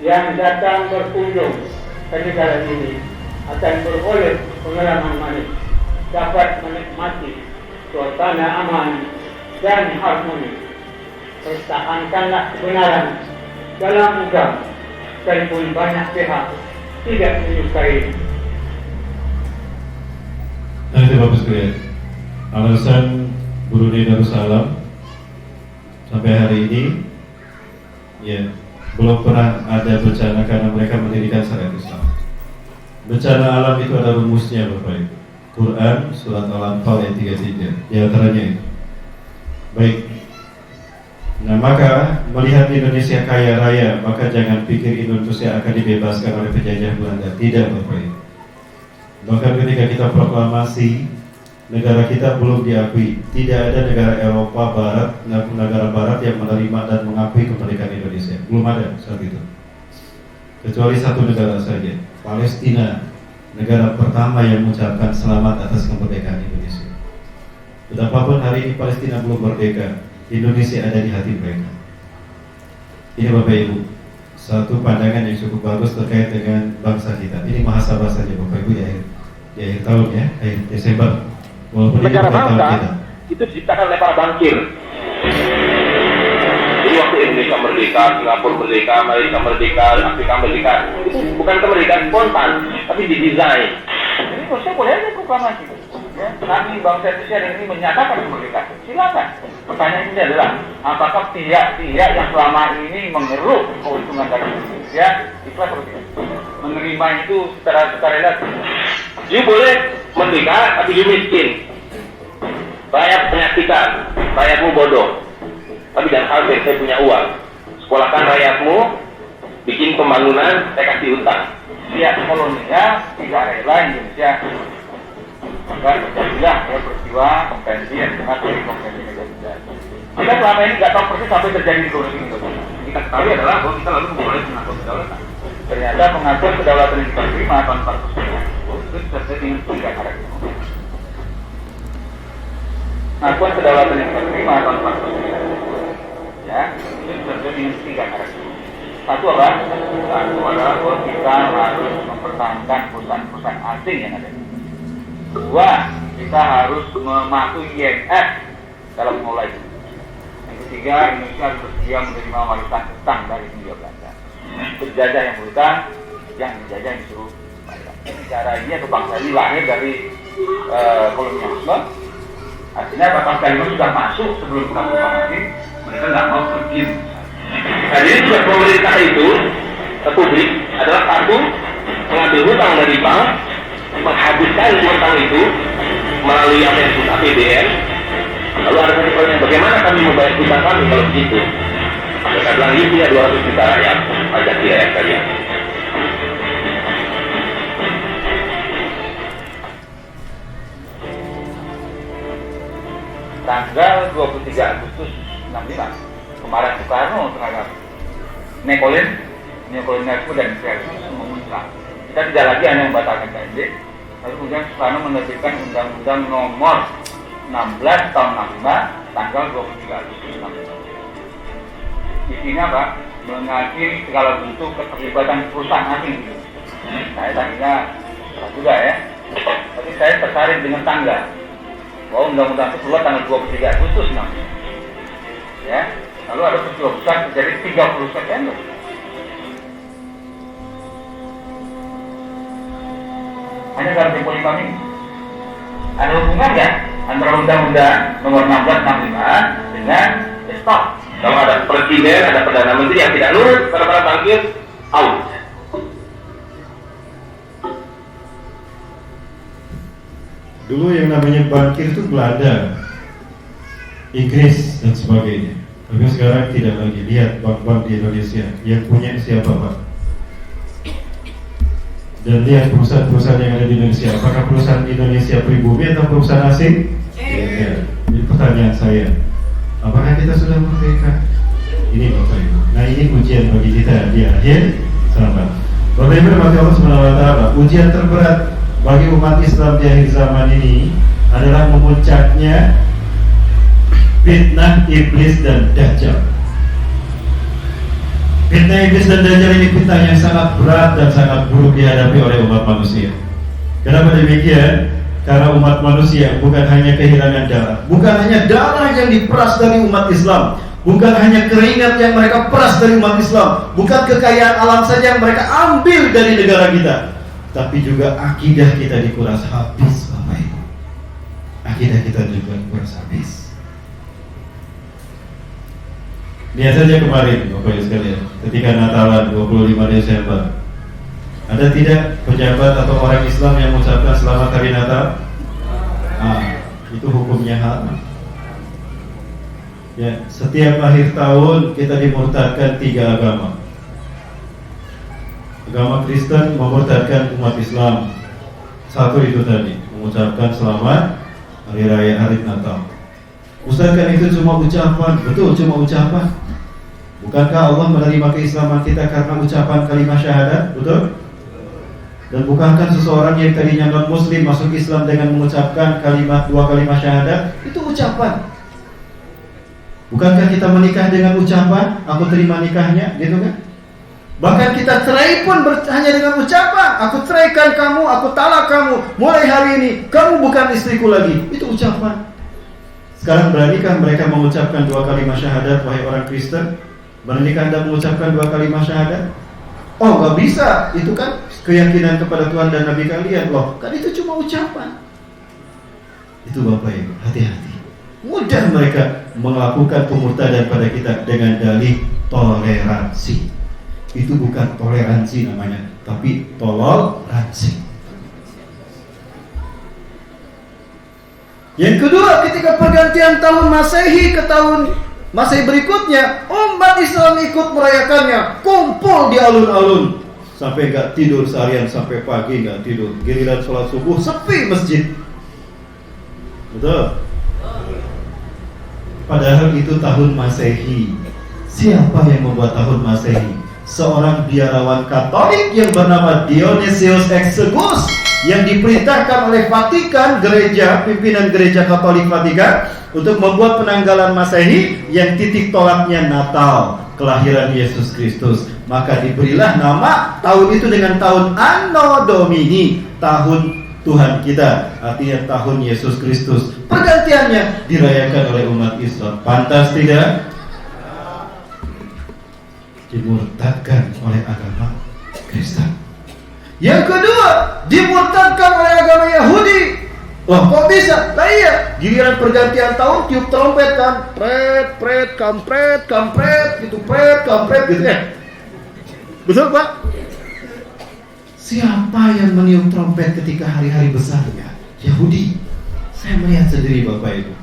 yang datang berkunjung ke negara ini akan beroleh pengalaman manis, dapat menikmati suasana aman dan harmoni. Pertahankanlah kebenaran dalam agama, sekalipun banyak pihak tidak menyukai. Nah itu Bapak sekalian, alasan Brunei Darussalam sampai hari ini ya belum pernah ada bencana karena mereka mendirikan syariat Islam. Bencana alam itu ada rumusnya Bapak Ibu. Quran surat Al-Anfal ayat 33 di antaranya itu. Baik. Nah maka melihat Indonesia kaya raya, maka jangan pikir Indonesia akan dibebaskan oleh penjajah Belanda. Tidak Bapak Ibu. Bahkan ketika kita proklamasi, negara kita belum diakui. Tidak ada negara Eropa Barat, negara Barat yang menerima dan mengakui kemerdekaan Indonesia. Belum ada saat itu. Kecuali satu negara saja, Palestina, negara pertama yang mengucapkan selamat atas kemerdekaan Indonesia. Betapapun hari ini Palestina belum merdeka, Indonesia ada di hati mereka. Ini Bapak Ibu, satu pandangan yang cukup bagus terkait dengan bangsa kita. Ini muhasabah saja Bapak Ibu di akhir tahun ya, akhir Desember. Walaupun negara bangsa itu diciptakan oleh para bankir. Jadi waktu Indonesia merdeka, Singapura merdeka, Malaysia merdeka, Afrika merdeka, itu bukan kemerdekaan spontan, tapi didesain. Jadi Indonesia boleh aja proklamasi. Ya, nanti bangsa Indonesia ini menyatakan kemerdekaan. Silakan. Pertanyaan ini adalah, apakah pihak-pihak yang selama ini mengeruk keuntungan dari Indonesia ikhlas atau tidak? Menerima itu secara relatif. You boleh merdeka, tapi you miskin. Rakyat menyaksikan, rakyatmu bodoh. Tapi jangan khawatir, saya punya uang. Sekolahkan rakyatmu, bikin pembangunan, saya kasih utang. Lihat kolonial, tidak rela Indonesia. Maka terjadilah peristiwa konvensi yang disebut dari konvensi negara. Kita selama ini nggak tahu persis sampai terjadi di koloni Indonesia. Kita ketahui adalah bahwa kita lalu memulai mengatur kedaulatan. Ternyata mengatur kedaulatan yang kita terima tahun 1945 itu terjadi dengan 3 karakter. Pengakuan kedaulatan yang kita terima tahun 1945 ya, itu terjadi dengan 3 karakter. Satu apa? Satu adalah bahwa kita harus mempertahankan perusahaan-perusahaan asing yang ada. 2, kita harus mematuhi IMF dalam mengelola itu. Yang ketiga, Indonesia harus bersedia menerima warisan utang dari Hindia Belanda. Penjajah yang berutang, yang dijajah yang disuruh bayar. Negara ini atau bangsa ini lahir dari kolonialisme. Artinya bangsa ini sudah masuk sebelum kita proklamasi, mereka nggak mau pergi. Nah, jadi juga pemerintah itu publik adalah satu, mengambil hutang dari bank, menghabiskan hutang itu melalui apa yang disebut APBN. Lalu ada satu pertanyaan, bagaimana kami membayar hutang kami kalau begitu? Mereka bilang, ini punya 200 juta rakyat, pajak direct kalian. Tanggal 23 Agustus 65 kemarin Soekarno terhadap neokolonialisme dan imperialisme memuncak. Kita tidak lagi hanya membatalkan KMB, lalu kemudian Soekarno menerbitkan Undang-Undang Nomor 16 tahun 65 tanggal 23 Agustus 65. Isinya apa? Mengakhiri segala bentuk keterlibatan perusahaan asing. Saya tadinya juga ya, tapi saya tertarik dengan tanggal bahwa undang-undang itu keluar tanggal 23 Agustus 65. Ya, lalu ada peristiwa besar terjadi 30 September. Hanya dalam tempo 5 minggu. Ada hubungan nggak antara undang-undang nomor 1665 dengan stop? Kalau ada presiden, ada perdana menteri yang tidak nurut pada para bankir, out. Dulu yang namanya bankir itu Belanda, Inggris dan sebagainya. Tapi sekarang tidak lagi. Lihat bank-bank di Indonesia yang punya siapa, Pak? Dan lihat perusahaan-perusahaan yang ada di Indonesia. Apakah perusahaan Indonesia pribumi atau perusahaan asing? Ya. Jadi pertanyaan saya, apakah kita sudah merdeka? Ini Bapak Ibu. Nah, ini ujian bagi kita di akhir zaman. Bapak Ibu dan Allah Subhanahu wa taala, ujian terberat bagi umat Islam di akhir zaman ini adalah memuncaknya fitnah iblis dan dajjal. Fitnah iblis dan dajjal ini fitnah yang sangat berat dan sangat buruk dihadapi oleh umat manusia. Kenapa demikian? Karena umat manusia bukan hanya kehilangan darah, bukan hanya darah yang diperas dari umat Islam, bukan hanya keringat yang mereka peras dari umat Islam, bukan kekayaan alam saja yang mereka ambil dari negara kita, tapi juga akidah kita dikuras habis, Bapak Ibu. Akidah kita juga dikuras habis. Lihat saja kemarin, Bapak Ibu sekalian, ketika Natalan 25 Desember, ada tidak pejabat atau orang Islam yang mengucapkan selamat hari Natal? Itu hukumnya haram. Ya, setiap akhir tahun kita dimurtadkan 3 agama. Agama Kristen memurtadkan umat Islam. Satu itu tadi, mengucapkan selamat hari raya hari Natal. Ustaz, kan itu cuma ucapan. Betul, cuma ucapan. Bukankah Allah menerima keislaman kita karena ucapan kalimat syahadat? Betul? Dan bukankah seseorang yang tadinya non-muslim masuk Islam dengan mengucapkan 2 kalimat syahadat? Itu ucapan. Bukankah kita menikah dengan ucapan, aku terima nikahnya, gitu kan? Bahkan kita cerai pun hanya dengan ucapan, aku ceraikan kamu, aku talak kamu, mulai hari ini kamu bukan istriku lagi. Itu ucapan. Sekarang beranikah mereka mengucapkan 2 kalimat syahadat, wahai orang Kristen? Beranikah Anda mengucapkan 2 kalimat syahadat? Oh, gak bisa, itu kan keyakinan kepada Tuhan dan Nabi kalian. Loh, kan itu cuma ucapan. Itu Bapak Ibu, hati-hati. Mudah mereka melakukan pemurtadan pada kita dengan dalih toleransi. Itu bukan toleransi namanya, tapi toleransi. Yang kedua, ketika pergantian tahun Masehi ke tahun Masehi berikutnya, umat Islam ikut merayakannya, kumpul di alun-alun sampai gak tidur seharian, sampai pagi gak tidur. Giliran sholat subuh sepi masjid. Betul? Padahal itu tahun Masehi. Siapa yang membuat tahun Masehi? Seorang biarawan Katolik yang bernama Dionysius Exiguus, yang diperintahkan oleh Vatikan, gereja, pimpinan gereja Katolik Vatikan, untuk membuat penanggalan Masehi yang titik tolaknya Natal, kelahiran Yesus Kristus. Maka diberilah nama tahun itu dengan tahun Anno Domini, tahun Tuhan kita, artinya tahun Yesus Kristus. Pergantiannya dirayakan oleh umat Islam. Pantas tidak? Dimurtadkan oleh agama Kristen. Yang kedua, dimurtadkan oleh agama Yahudi. Wah, kok bisa? Nah iya, giliran pergantian tahun tiup trompet kan, pret, pret, kampret, kampret, gitu, pret, kampret, gitu kan. Betul Pak? Siapa yang meniup trompet ketika hari-hari besarnya? Yahudi. Saya melihat sendiri Bapak Ibu.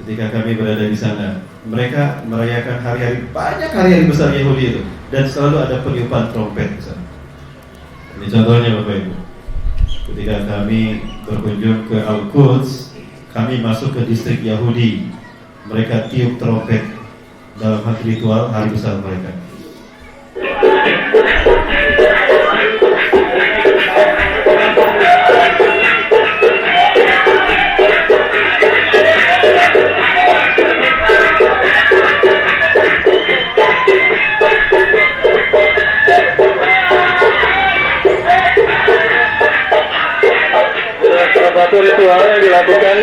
Ketika kami berada di sana, mereka merayakan banyak hari-hari besar Yahudi itu, dan selalu ada peniupan trompet di sana. Ini contohnya Bapak Ibu. Ketika kami berkunjung ke Al-Quds, kami masuk ke distrik Yahudi. Mereka tiup trompet dalam ritual hari besar mereka. Salah satu ritual yang dilakukan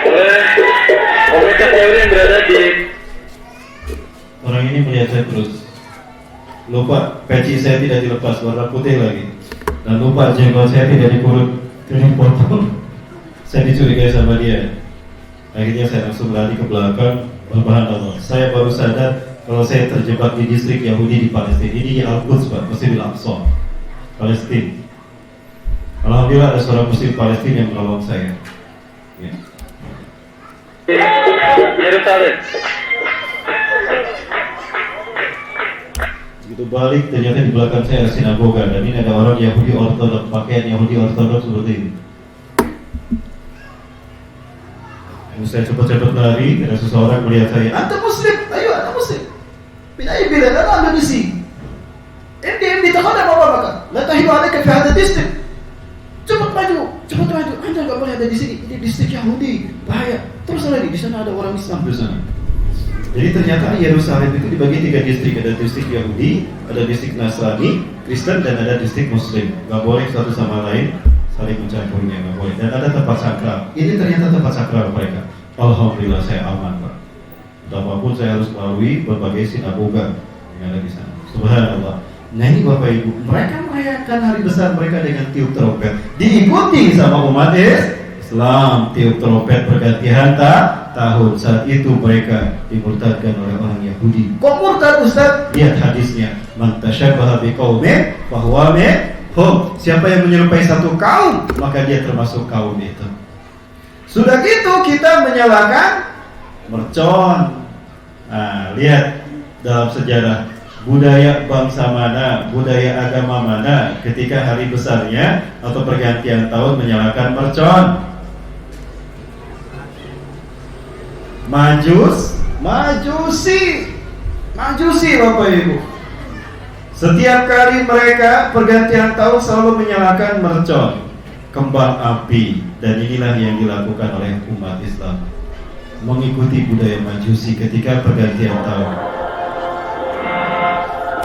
oleh komunitas Yahudi yang berada di Orang ini melihat saya terus. Lupa peci saya tidak dilepas, warna putih lagi. Dan lupa jenggot saya tidak dikurut, tidak dipotong. Saya dicurigai sama dia. Akhirnya saya langsung lari ke belakang. Subhanallah, saya baru sadar kalau saya terjebak di distrik Yahudi di Palestina. Ini di Al-Quds Pak, Masjidil Aqsa, Palestina. Alhamdulillah ada seorang muslim Palestina yang menolong saya. Ya. Yerusalem. Begitu balik ternyata di belakang saya ada sinagoga, dan ini ada orang Yahudi Ortodok, pakaian Yahudi Ortodok seperti ini. Saya cepat-cepat lari, ada seseorang melihat saya. Anda muslim, ayo anda muslim. Pinai bilang, anda di sini. Ini takkan apa maka? La tahibu alaika fi hadha distrik. Cepat maju. Anda nggak boleh ada di sini. Ini distrik Yahudi, bahaya. Terus lagi di sana ada orang Islam di sana. Jadi ternyata Yerusalem itu dibagi 3 distrik. Ada distrik Yahudi, ada distrik Nasrani, Kristen, dan ada distrik Muslim. Gak boleh satu sama lain saling mencampurnya, gak boleh. Dan ada tempat sakral. Ini ternyata tempat sakral mereka. Alhamdulillah saya aman Pak. Apapun saya harus melalui berbagai sinagoga yang ada di sana. Subhanallah. Nah ini Bapak Ibu, mereka merayakan hari besar mereka dengan tiup trompet. Diikuti sama umat Islam, tiup trompet pergantian tahun. Saat itu mereka dimurtadkan oleh orang Yahudi. Kok murtad Ustaz? Lihat hadisnya. Man tashabbaha biqaumin fahuwa minhum. Siapa yang menyerupai satu kaum, maka dia termasuk kaum itu. Sudah gitu kita menyalakan mercon. Nah, lihat dalam sejarah budaya bangsa mana, budaya agama mana ketika hari besarnya atau pergantian tahun menyalakan mercon. Majusi Bapak Ibu. Setiap kali mereka pergantian tahun selalu menyalakan mercon, kembang api, dan inilah yang dilakukan oleh umat Islam, mengikuti budaya Majusi ketika pergantian tahun.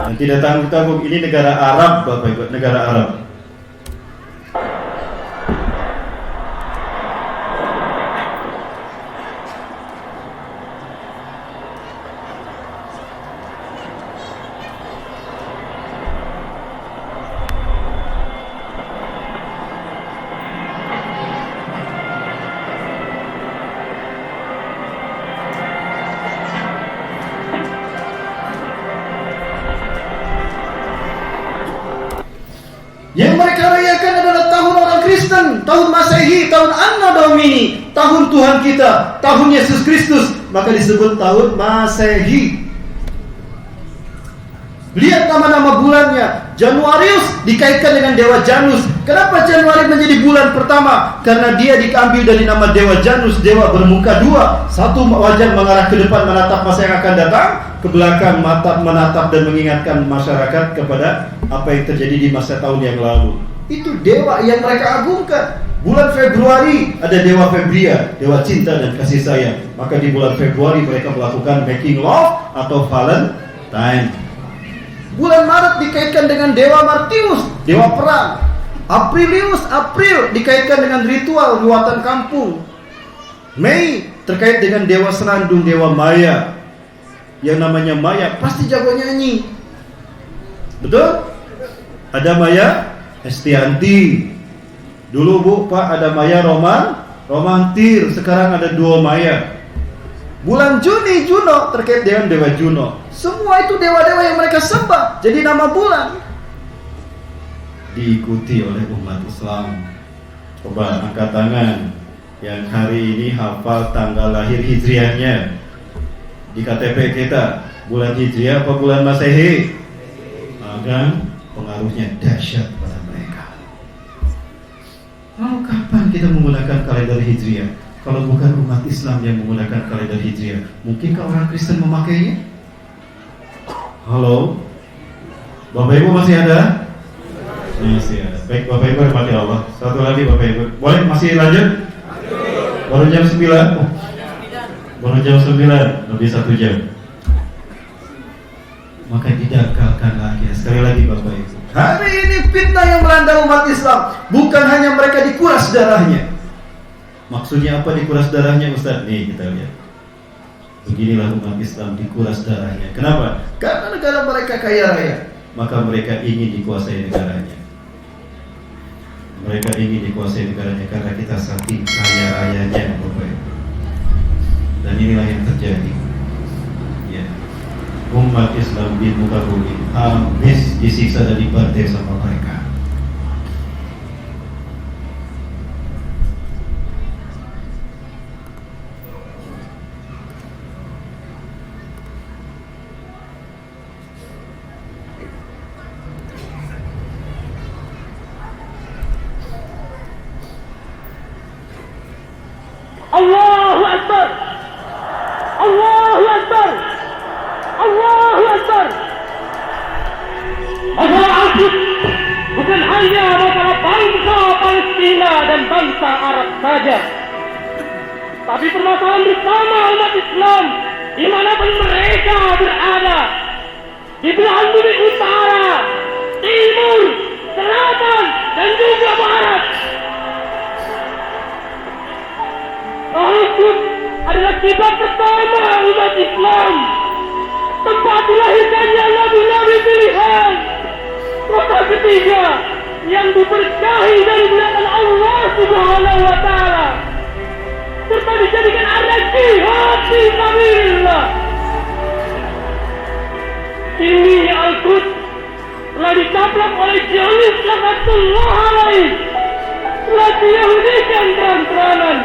Dan tidak tanggung-tanggung, ini negara Arab Bapak Ibu, negara Arab. Yang mereka rayakan adalah tahun orang Kristen, tahun Masehi, tahun Anno Domini, tahun Tuhan kita, tahun Yesus Kristus, maka disebut tahun Masehi. Lihat nama-nama bulannya. Januarius dikaitkan dengan dewa Janus. Kenapa Januari menjadi bulan pertama? Karena dia diambil dari nama dewa Janus, dewa bermuka dua. Satu wajah mengarah ke depan menatap masa yang akan datang, ke belakang menatap dan mengingatkan masyarakat kepada apa yang terjadi di masa tahun yang lalu. Itu dewa yang mereka agungkan. Bulan Februari ada dewa Febria, dewa cinta dan kasih sayang. Maka di bulan Februari mereka melakukan making love atau Valentine. Bulan Maret dikaitkan dengan dewa Martius, dewa perang. April dikaitkan dengan ritual ruatan kampung. Mei terkait dengan dewa senandung, dewa Maya. Yang namanya Maya pasti jago nyanyi. Betul? Ada Maya Estianti. Dulu Bu, Pak, ada Maya romantir. Sekarang ada duo Maya. Bulan Juni, Juno terkait dengan dewa Juno. Semua itu dewa-dewa yang mereka sembah jadi nama bulan. Diikuti oleh umat Islam. Coba angkat tangan yang hari ini hafal tanggal lahir hijriahnya. Di KTP kita bulan hijriah apa bulan Masehi? Maka pengaruhnya dahsyat pada mereka. Lalu kapan kita menggunakan kalender hijriah? Kalau bukan umat Islam yang menggunakan kalender hijriah, mungkinkah orang Kristen memakainya? Halo? Bapak Ibu masih ada? Masih ada. Baik Bapak Ibu hormati Allah. Satu lagi Bapak Ibu. Boleh masih lanjut? Baru jam 9? Baru jam 9, lebih 1 jam. Maka didakalkan lagi. Sekali lagi Bapak Ibu. Hari ini fitnah yang melanda umat Islam. Bukan hanya mereka dikuras darahnya. Maksudnya apa dikuras darahnya Ustaz? Nih kita lihat. Beginilah umat Islam dikuras darahnya. Kenapa? Karena negara mereka kaya raya, maka mereka ingin dikuasai negaranya. Mereka ingin dikuasai negaranya karena kita saking kaya rayanya Bapak Ibu. Dan inilah yang terjadi. Ya. Umat Islam di muka bumi habis disiksa dan dibantai sama mereka. Allahu Akbar. Allahu Akbar. Allahu Akbar. Masalah Al-Quds bukan hanya masalah bangsa Palestina dan bangsa Arab saja, tapi permasalahan bersama umat Islam dimanapun mereka berada, di belahan bumi utara, timur, selatan, dan juga barat. Al-Quds adalah kiblat pertama umat Islam, tempat dilahirkannya nabi-nabi pilihan, kota ketiga yang diberkahi dari bulan Allah Subhanahu wa Ta'ala, serta dijadikan arena jihad fi sabilillah. Ini Al-Quds telah ditaplak oleh Zionis laknatullah alaih, telah diyahudikan terang-terangan,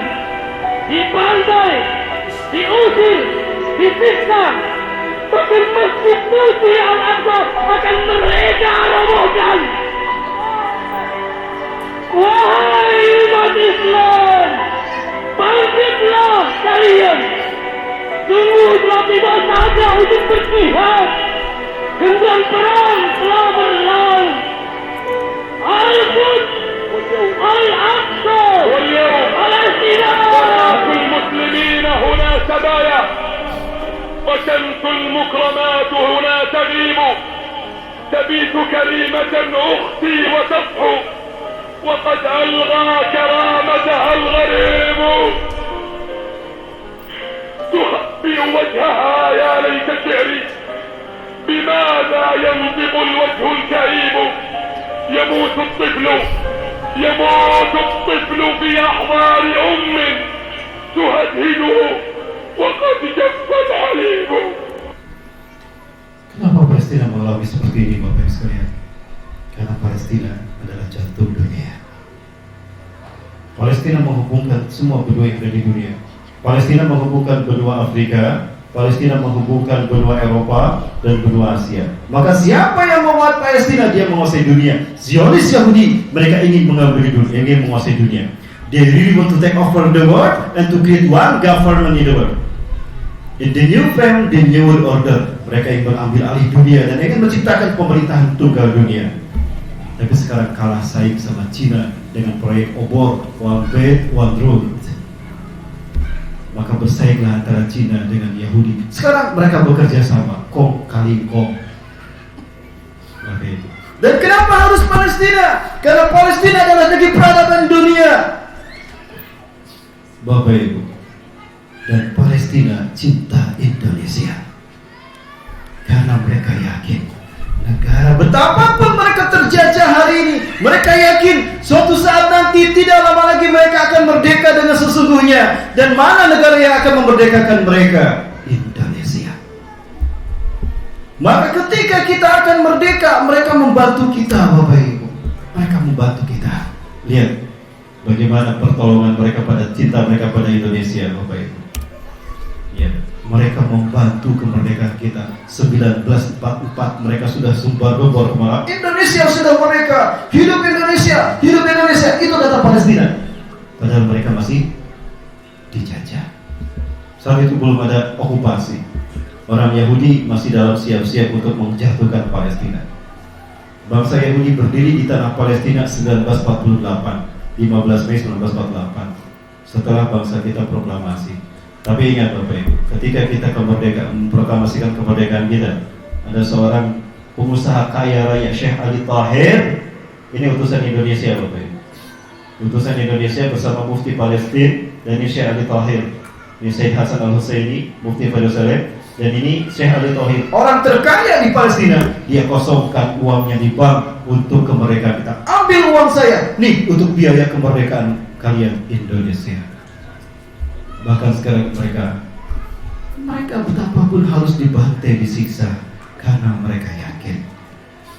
dibantai, diusir, disiksa, tapi masjid suci Al-Aqsa akan mereka robohkan. Wahai umat Islam, bangkitlah kalian. Sungguh telah tiba saatnya untuk berjihad. Genderang perang telah berlalu. Al-Quds, Al-Aqsa, Palestina. المسلمين هنا سبايا وشمس المكرمات هنا تغيب تبيت كريمة أختي وتصحو وقد ألغى كرامتها الغريب تخبئ وجهها يا ليت شعري بماذا ينطق الوجه الكئيب يموت الطفل في أحضان أم تهدهده وقد جف الحليب. Kenapa Palestina mengalami seperti ini Bapak Ibu sekalian? Karena Palestina adalah jantung dunia. Palestina menghubungkan semua benua yang ada di dunia. Palestina menghubungkan benua Afrika, Palestina menghubungkan benua Eropa dan benua Asia. Maka siapa yang menguasai Palestina, dia menguasai dunia. Zionis Yahudi, mereka ingin mengambil dunia, ingin menguasai dunia. They really want to take over the world and to create one government in the world. In the new frame, the new world order. Mereka ingin mengambil alih dunia dan ingin menciptakan pemerintahan tunggal dunia. Tapi sekarang kalah saing sama Cina dengan proyek obor, One Belt, One Road. Maka bersainglah antara Cina dengan Yahudi. Sekarang mereka bekerja sama, kong kali kong. Dan kenapa harus Palestina? Karena Palestina adalah negeri peradaban dunia. Bapak Ibu, dan Palestina cinta Indonesia karena mereka yakin negara betapapun mereka terjajah hari ini. Mereka yakin suatu saat nanti tidak lama lagi mereka akan merdeka dengan sesungguhnya. Dan mana negara yang akan memerdekakan mereka? Indonesia. Maka ketika kita akan merdeka, mereka membantu kita, Bapak Ibu. Mereka membantu kita. Lihat bagaimana pertolongan mereka pada cinta mereka pada Indonesia, Bapak Ibu. Ya, mereka membantu kemerdekaan kita. 1944 mereka sudah sumbar-gembor kemana? Indonesia sudah merdeka. Hidup Indonesia, hidup Indonesia. Itu data Palestina. Padahal mereka masih dijajah. Saat itu belum ada okupasi. Orang Yahudi masih dalam siap-siap untuk menjatuhkan Palestina. Bangsa Yahudi berdiri di tanah Palestina 1948, 15 Mei 1948. Setelah bangsa kita proklamasi. Tapi ingat Bapak Ibu, ketika kita memproklamasikan kemerdekaan kita, ada seorang pengusaha kaya raya, Syekh Ali Tahir. Ini utusan Indonesia, Bapak Ibu. Utusan Indonesia bersama Mufti Palestina, dan ini Syekh Ali Tahir. Ini Syekh Hasan Al-Husaini, Mufti Yerusalem. Dan ini Syekh Ali Tahir, orang terkaya di Palestina. Dia kosongkan uangnya di bank untuk kemerdekaan kita. Ambil uang saya, nih untuk biaya kemerdekaan kalian Indonesia. Bahkan sekarang mereka betapapun harus dibantai, disiksa, karena mereka yakin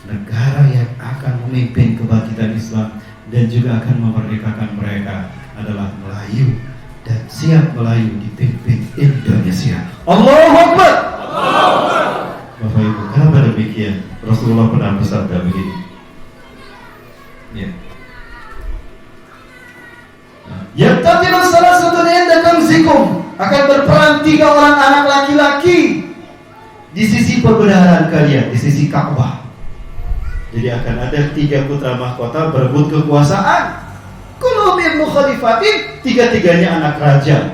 negara yang akan memimpin kebangkitan Islam dan juga akan memerdekakan mereka adalah Melayu, dan siap Melayu dipimpin Indonesia. Allahu Akbar. Bapak Ibu, kenapa demikian? Rasulullah pernah bersabda begini. Ya. Yaqtatilus salasatun inda kamsikum, akan berperang 3 orang anak laki-laki di sisi perbenaran kalian, di sisi Ka'bah. Jadi akan ada 3 putra mahkota berebut kekuasaan. Kullu min mukhalifatin, 3-tiganya anak raja.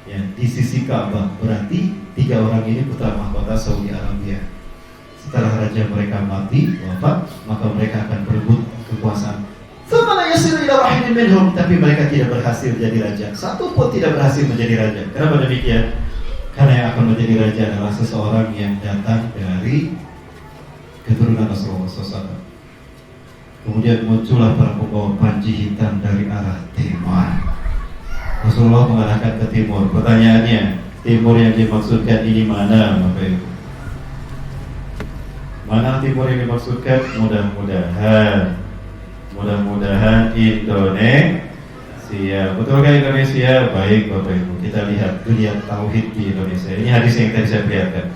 Ya, di sisi Ka'bah. Berarti 3 orang ini putra mahkota Saudi Arabia. Setelah raja mereka mati, wafat, maka mereka akan berebut kekuasaan. Tapi mereka tidak berhasil menjadi raja. Satu pun tidak berhasil menjadi raja. Kenapa demikian? Karena yang akan menjadi raja adalah seseorang yang datang dari keturunan Rasulullah SAW. Kemudian muncullah para pembawa panji hitam dari arah timur. Rasulullah mengarahkan ke timur. Pertanyaannya, timur yang dimaksudkan ini mana, Bapak Ibu? Mana timur yang dimaksudkan? Mudah-mudahan Indonesia. Betulkah Indonesia? Baik Bapak Ibu, kita lihat dunia tauhid di Indonesia. Ini hadis yang tadi saya perlihatkan.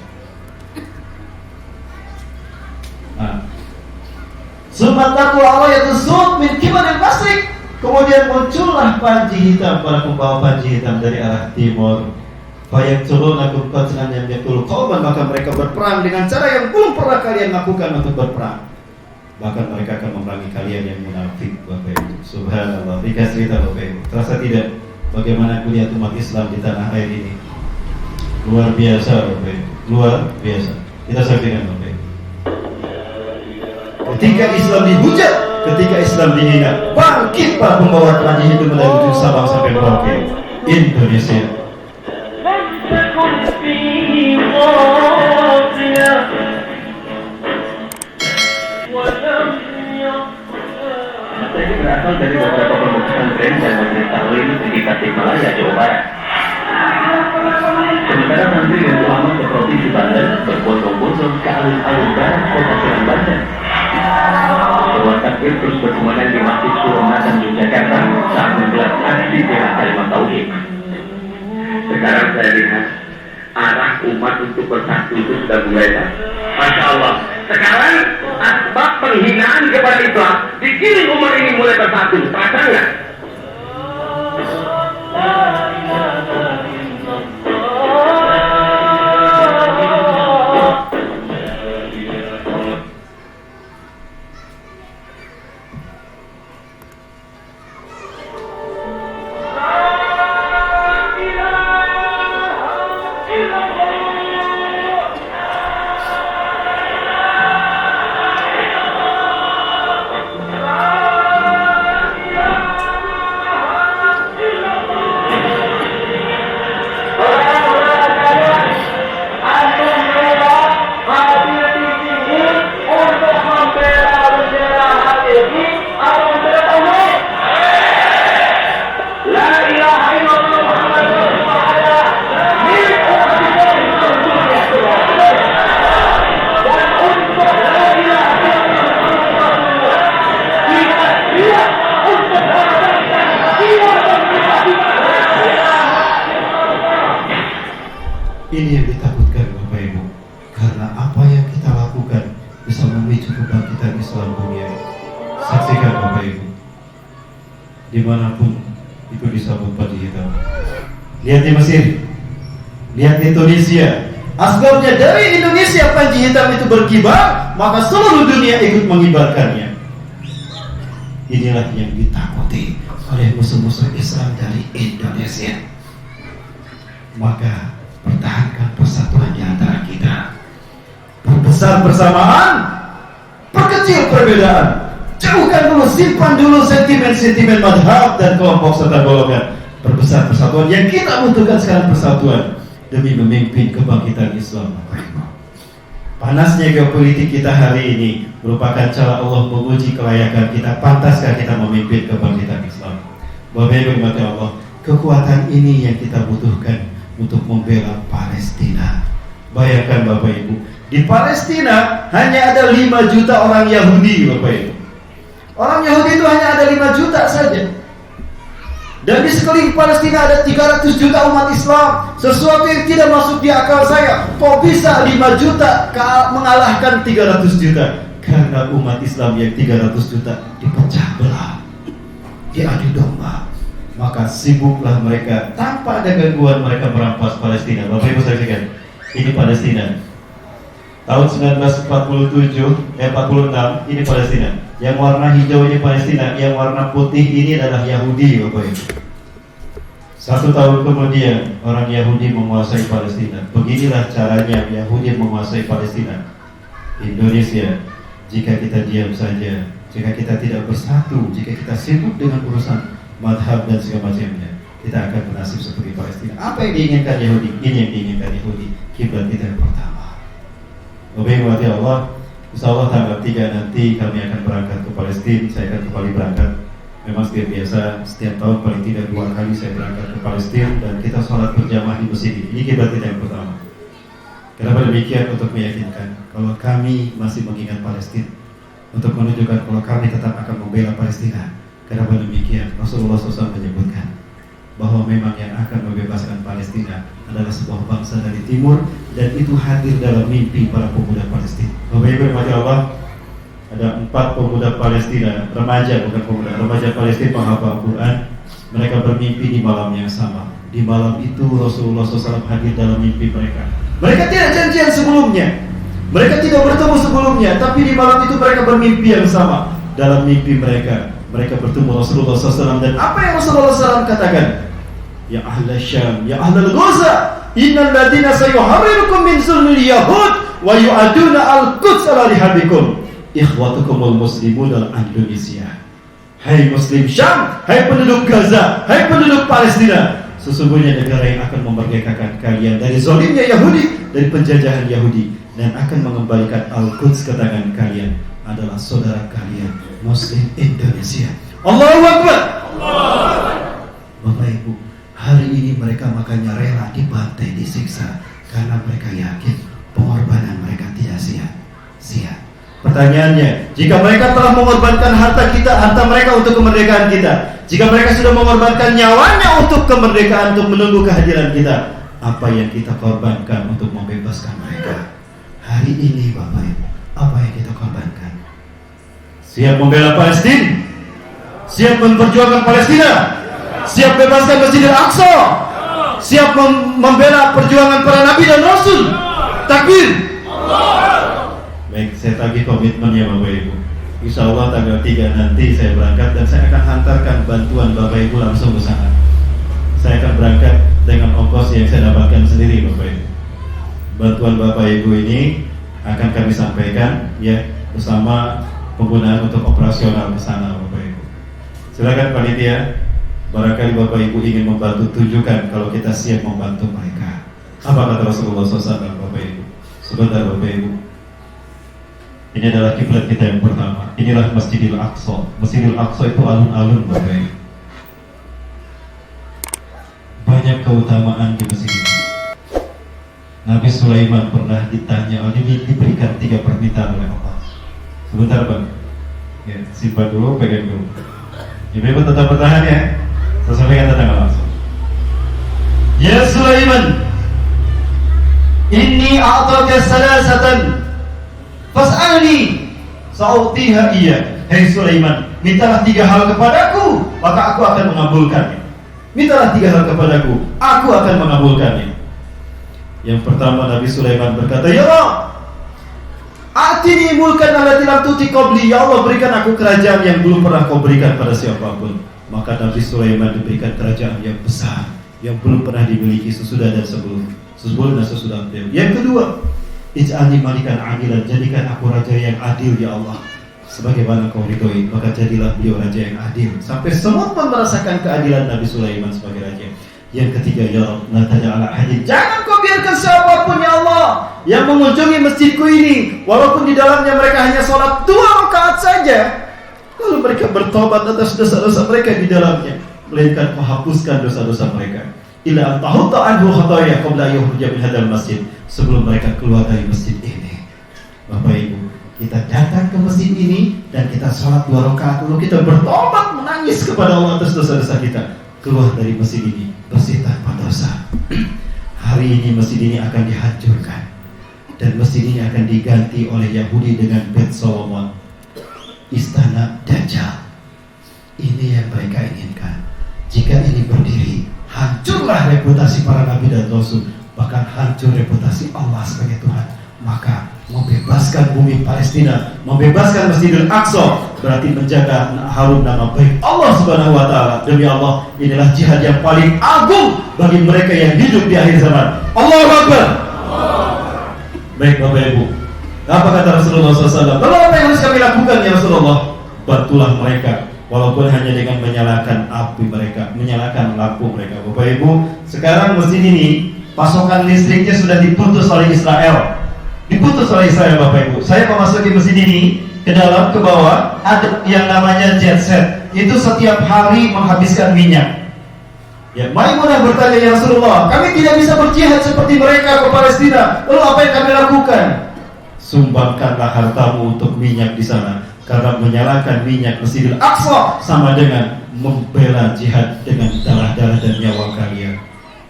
Sumataku Allah yaitu sud min kibaril masrik. Kemudian muncullah panji hitam, para pembawa panji hitam dari arah timur. Bayak turun aku qatlan yang betul qauman, maka mereka berperang dengan cara yang belum pernah kalian lakukan untuk berperang. Bahkan mereka akan memerangi kalian yang munafik, Bapak Ibu. Subhanallah. Ringkas cerita Bapak Ibu. Terasa tidak bagaimana kuliah umat Islam di tanah air ini? Luar biasa Bapak Ibu. Luar biasa. Kita saksikan Bapak Ibu. Ketika Islam dihujat, ketika Islam dihina, bangkit para pembawa panji itu dari ujung Sabang sampai Merauke, Indonesia. Ini berasal dari beberapa pondok pesantren dan majelis taklim di Tasikmalaya, Jawa Barat. Sementara santri yang ulama ke Provinsi Banten berbondong-bondong ke alun-alun barat kota Serang, Banten. Sebuah takbir terus berkumandang di Masjid Suronatan, Yogyakarta saat menggelar aksi bela kalimat tauhid. Sekarang saya lihat arah umat untuk bersatu itu sudah mulai. Masya Allah. Sekarang asbab penghinaan kepada Islam dikirim umat ini mulai bersatu. Perasaan nggak? memicu kebangkitan Islam dunia. Saksikan Bapak Ibu, dimanapun itu disambut padi hitam. Lihat di Mesir, lihat di Indonesia. Asbabnya dari Indonesia panji hitam itu berkibar, maka seluruh dunia ikut mengibarkannya. Inilah yang ditakuti oleh musuh-musuh Islam dari Indonesia. Maka pertahankan persatuan di antara kita. Perbesar persamaan, perkecil perbedaan. Jauhkan dulu, simpan dulu sentimen-sentimen madhab dan kelompok serta golongan. Perbesar persatuan yang kita butuhkan sekarang, persatuan demi memimpin kebangkitan Islam. Panasnya geopolitik kita hari ini merupakan cara Allah menguji kelayakan kita. Pantaskah kita memimpin kebangkitan Islam? Bapak Ibu dimati Allah, kekuatan ini yang kita butuhkan untuk membela Palestina. Bayangkan Bapak Ibu, di Palestina hanya ada 5 juta orang Yahudi, Bapak Ibu. Orang Yahudi itu hanya ada 5 juta saja. Dan di sekeliling Palestina ada 300 juta umat Islam. Sesuatu yang tidak masuk di akal saya. Kok bisa 5 juta mengalahkan 300 juta? Karena umat Islam yang 300 juta dipecah belah, diadu domba. Maka sibuklah mereka tanpa ada gangguan mereka merampas Palestina. Bapak Ibu saksikan, ini Palestina. Tahun 1946 ini Palestina. Yang warna hijau ini Palestina, yang warna putih ini adalah Yahudi, Bapak Ibu. 1 tahun kemudian orang Yahudi menguasai Palestina. Beginilah caranya Yahudi menguasai Palestina. Indonesia, jika kita diam saja, jika kita tidak bersatu, jika kita sibuk dengan urusan madhab dan segala macamnya, kita akan bernasib seperti Palestina. Apa yang diinginkan Yahudi? Ini yang diinginkan Yahudi. Kiblat kita yang pertama. Bapak Ibu hati Allah, insya Allah tanggal 3 nanti kami akan berangkat ke Palestina. Saya akan kembali berangkat. Memang seperti biasa, setiap tahun paling tidak 2 kali saya berangkat ke Palestina dan kita sholat berjamaah di masjid. Ini kiblat kita yang pertama. Kenapa demikian? Untuk meyakinkan kalau kami masih mengingat Palestina, untuk menunjukkan kalau kami tetap akan membela Palestina. Kenapa demikian? Rasulullah SAW menyebutkan bahwa memang yang akan membebaskan Palestina adalah sebuah bangsa dari timur, dan itu hadir dalam mimpi para pemuda Palestina. Bapak Ibu rahmati Allah, ada 4 pemuda Palestina, remaja bukan pemuda, remaja Palestina penghafal Al-Quran. Mereka bermimpi di malam yang sama. Di malam itu Rasulullah SAW hadir dalam mimpi mereka. Mereka tidak janjian sebelumnya, mereka tidak bertemu sebelumnya, tapi di malam itu mereka bermimpi yang sama. Dalam mimpi mereka bertemu Rasulullah SAW, dan apa yang Rasulullah SAW katakan? Ya ahla Syam, ya ahla Gaza, innal ladina sayuharrirukum min zulmil yahud wa yu'aduna al-Quds ala rihabikum, ikhwatukumul muslimun al-Indonesia. Hai Muslim Syam, hai penduduk Gaza, hai penduduk Palestina, sesungguhnya negara yang akan memerdekakan kalian dari zalimnya Yahudi, dari penjajahan Yahudi, dan akan mengembalikan Al-Quds ke tangan kalian adalah saudara kalian Muslim Indonesia. Allahu Akbar. Bapak Ibu, hari ini mereka makanya rela dibantai, disiksa, karena mereka yakin pengorbanan mereka tidak sia-sia. Pertanyaannya, jika mereka telah mengorbankan harta kita, harta mereka untuk kemerdekaan kita, jika mereka sudah mengorbankan nyawanya untuk kemerdekaan, untuk menunggu kehadiran kita, apa yang kita korbankan untuk membebaskan mereka? Hari ini Bapak Ibu, apa yang kita korbankan? Siap membela Palestina? Siap memperjuangkan Palestina? Siap bebaskan Masjidil Aqsa? Siap membela perjuangan para nabi dan rasul? Takbir! Baik, saya tagih komitmennya Bapak Ibu. Insya Allah tanggal 3 nanti saya berangkat, dan saya akan hantarkan bantuan Bapak Ibu langsung ke sana. Saya akan berangkat dengan ongkos yang saya dapatkan sendiri Bapak Ibu. Bantuan Bapak Ibu ini akan kami sampaikan ya, bersama penggunaan untuk operasional ke sana Bapak Ibu. Silakan panitia, barangkali Bapak Ibu ingin membantu, tunjukkan kalau kita siap membantu mereka. Apa kata Rasulullah SAW Bapak Ibu? Sebentar Bapak Ibu. Ini adalah kiblat kita yang pertama. Inilah Masjidil Aqsa. Masjidil Aqsa itu alun-alun Bapak Ibu. Banyak keutamaan di masjid ini. Nabi Sulaiman pernah ditanya, diberikan 3 permintaan oleh Allah. Sebentar Bang, ya, simpan dulu, pegang dulu. Ibu tetap bertahan ya. Saya sampaikan tentang langsung. Ya Sulaiman, inni a'taka salasatan fas'alni Sa'utiha iya. Hei Sulaiman, mintalah 3 hal kepadaku, maka aku akan mengabulkannya. Mintalah 3 hal kepadaku, aku akan mengabulkannya. Yang pertama, Nabi Sulaiman berkata, ya Allah, atini mulkan allati lam tuti qabli. Ya Allah, berikan aku kerajaan yang belum pernah kau berikan pada siapapun. Maka Nabi Sulaiman diberikan kerajaan yang besar, yang belum pernah dimiliki sesudah dan sebelum dan sesudah beliau. Yang kedua, ij'alni malikan adilan, jadikan aku raja yang adil ya Allah, sebagaimana kau ridhoi. Maka jadilah beliau raja yang adil, sampai semua pun merasakan keadilan Nabi Sulaiman sebagai raja. Yang ketiga, ya Rabb, la taj'al ahadin, jangan kau biarkan siapapun ya Allah yang mengunjungi masjidku ini, walaupun di dalamnya mereka hanya sholat 2 rakaat saja, lalu mereka bertobat atas dosa-dosa mereka di dalamnya, melainkan kau hapuskan dosa-dosa mereka. Illa antahutta anhu khataya qabla yukhruja min hadzal masjid, sebelum mereka keluar dari masjid ini. Bapak Ibu, kita datang ke masjid ini dan kita sholat 2 rakaat, lalu kita bertobat menangis kepada Allah atas dosa-dosa kita, keluar dari masjid ini bersih tanpa dosa. Hari ini masjid ini akan dihancurkan, dan masjid ini akan diganti oleh Yahudi dengan Bait Solomon, istana Dajjal. Ini yang mereka inginkan. Jika ini berdiri, hancurlah reputasi para nabi dan rasul, bahkan hancur reputasi Allah sebagai Tuhan. Maka membebaskan bumi Palestina, membebaskan Masjidil Aqsa, berarti menjaga harum nama baik Allah Subhanahu wa taala. Demi Allah, inilah jihad yang paling agung bagi mereka yang hidup di akhir zaman. Allahu Akbar. Baik Bapak Ibu, apa kata Rasulullah SAW? Lalu apa yang harus kami lakukan ya Rasulullah? Bantulah mereka, walaupun hanya dengan menyalakan api mereka, menyalakan lampu mereka. Bapak Ibu, sekarang masjid ini pasokan listriknya sudah diputus oleh Israel. Diputus oleh Israel Bapak Ibu. Saya memasuki masjid ini, ke dalam, ke bawah, ada yang namanya genset. Itu setiap hari menghabiskan minyak. Ya, Maimunah bertanya, ya Rasulullah, kami tidak bisa berjihad seperti mereka ke Palestina. Lalu apa yang kami lakukan? Sumbangkanlah hartamu untuk minyak di sana, karena menyalakan minyak Masjidil Aqsa sama dengan membela jihad dengan darah-darah dan nyawa kalian.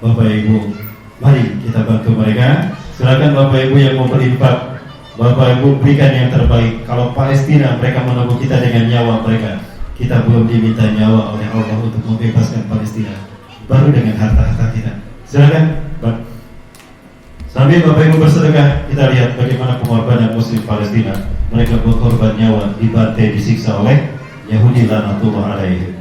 Bapak Ibu, mari kita bantu mereka. Silakan Bapak Ibu yang mau berinfak, Bapak Ibu berikan yang terbaik. Kalau Palestina mereka menunggu kita dengan nyawa mereka, kita belum diminta nyawa oleh Allah untuk membebaskan Palestina, baru dengan harta-harta kita. Silakan sambil Bapak Ibu bersedekah, kita lihat bagaimana pengorbanan Muslim Palestina. Mereka berkorban nyawa, dibantai, disiksa oleh Yahudi laknatullah alaihim.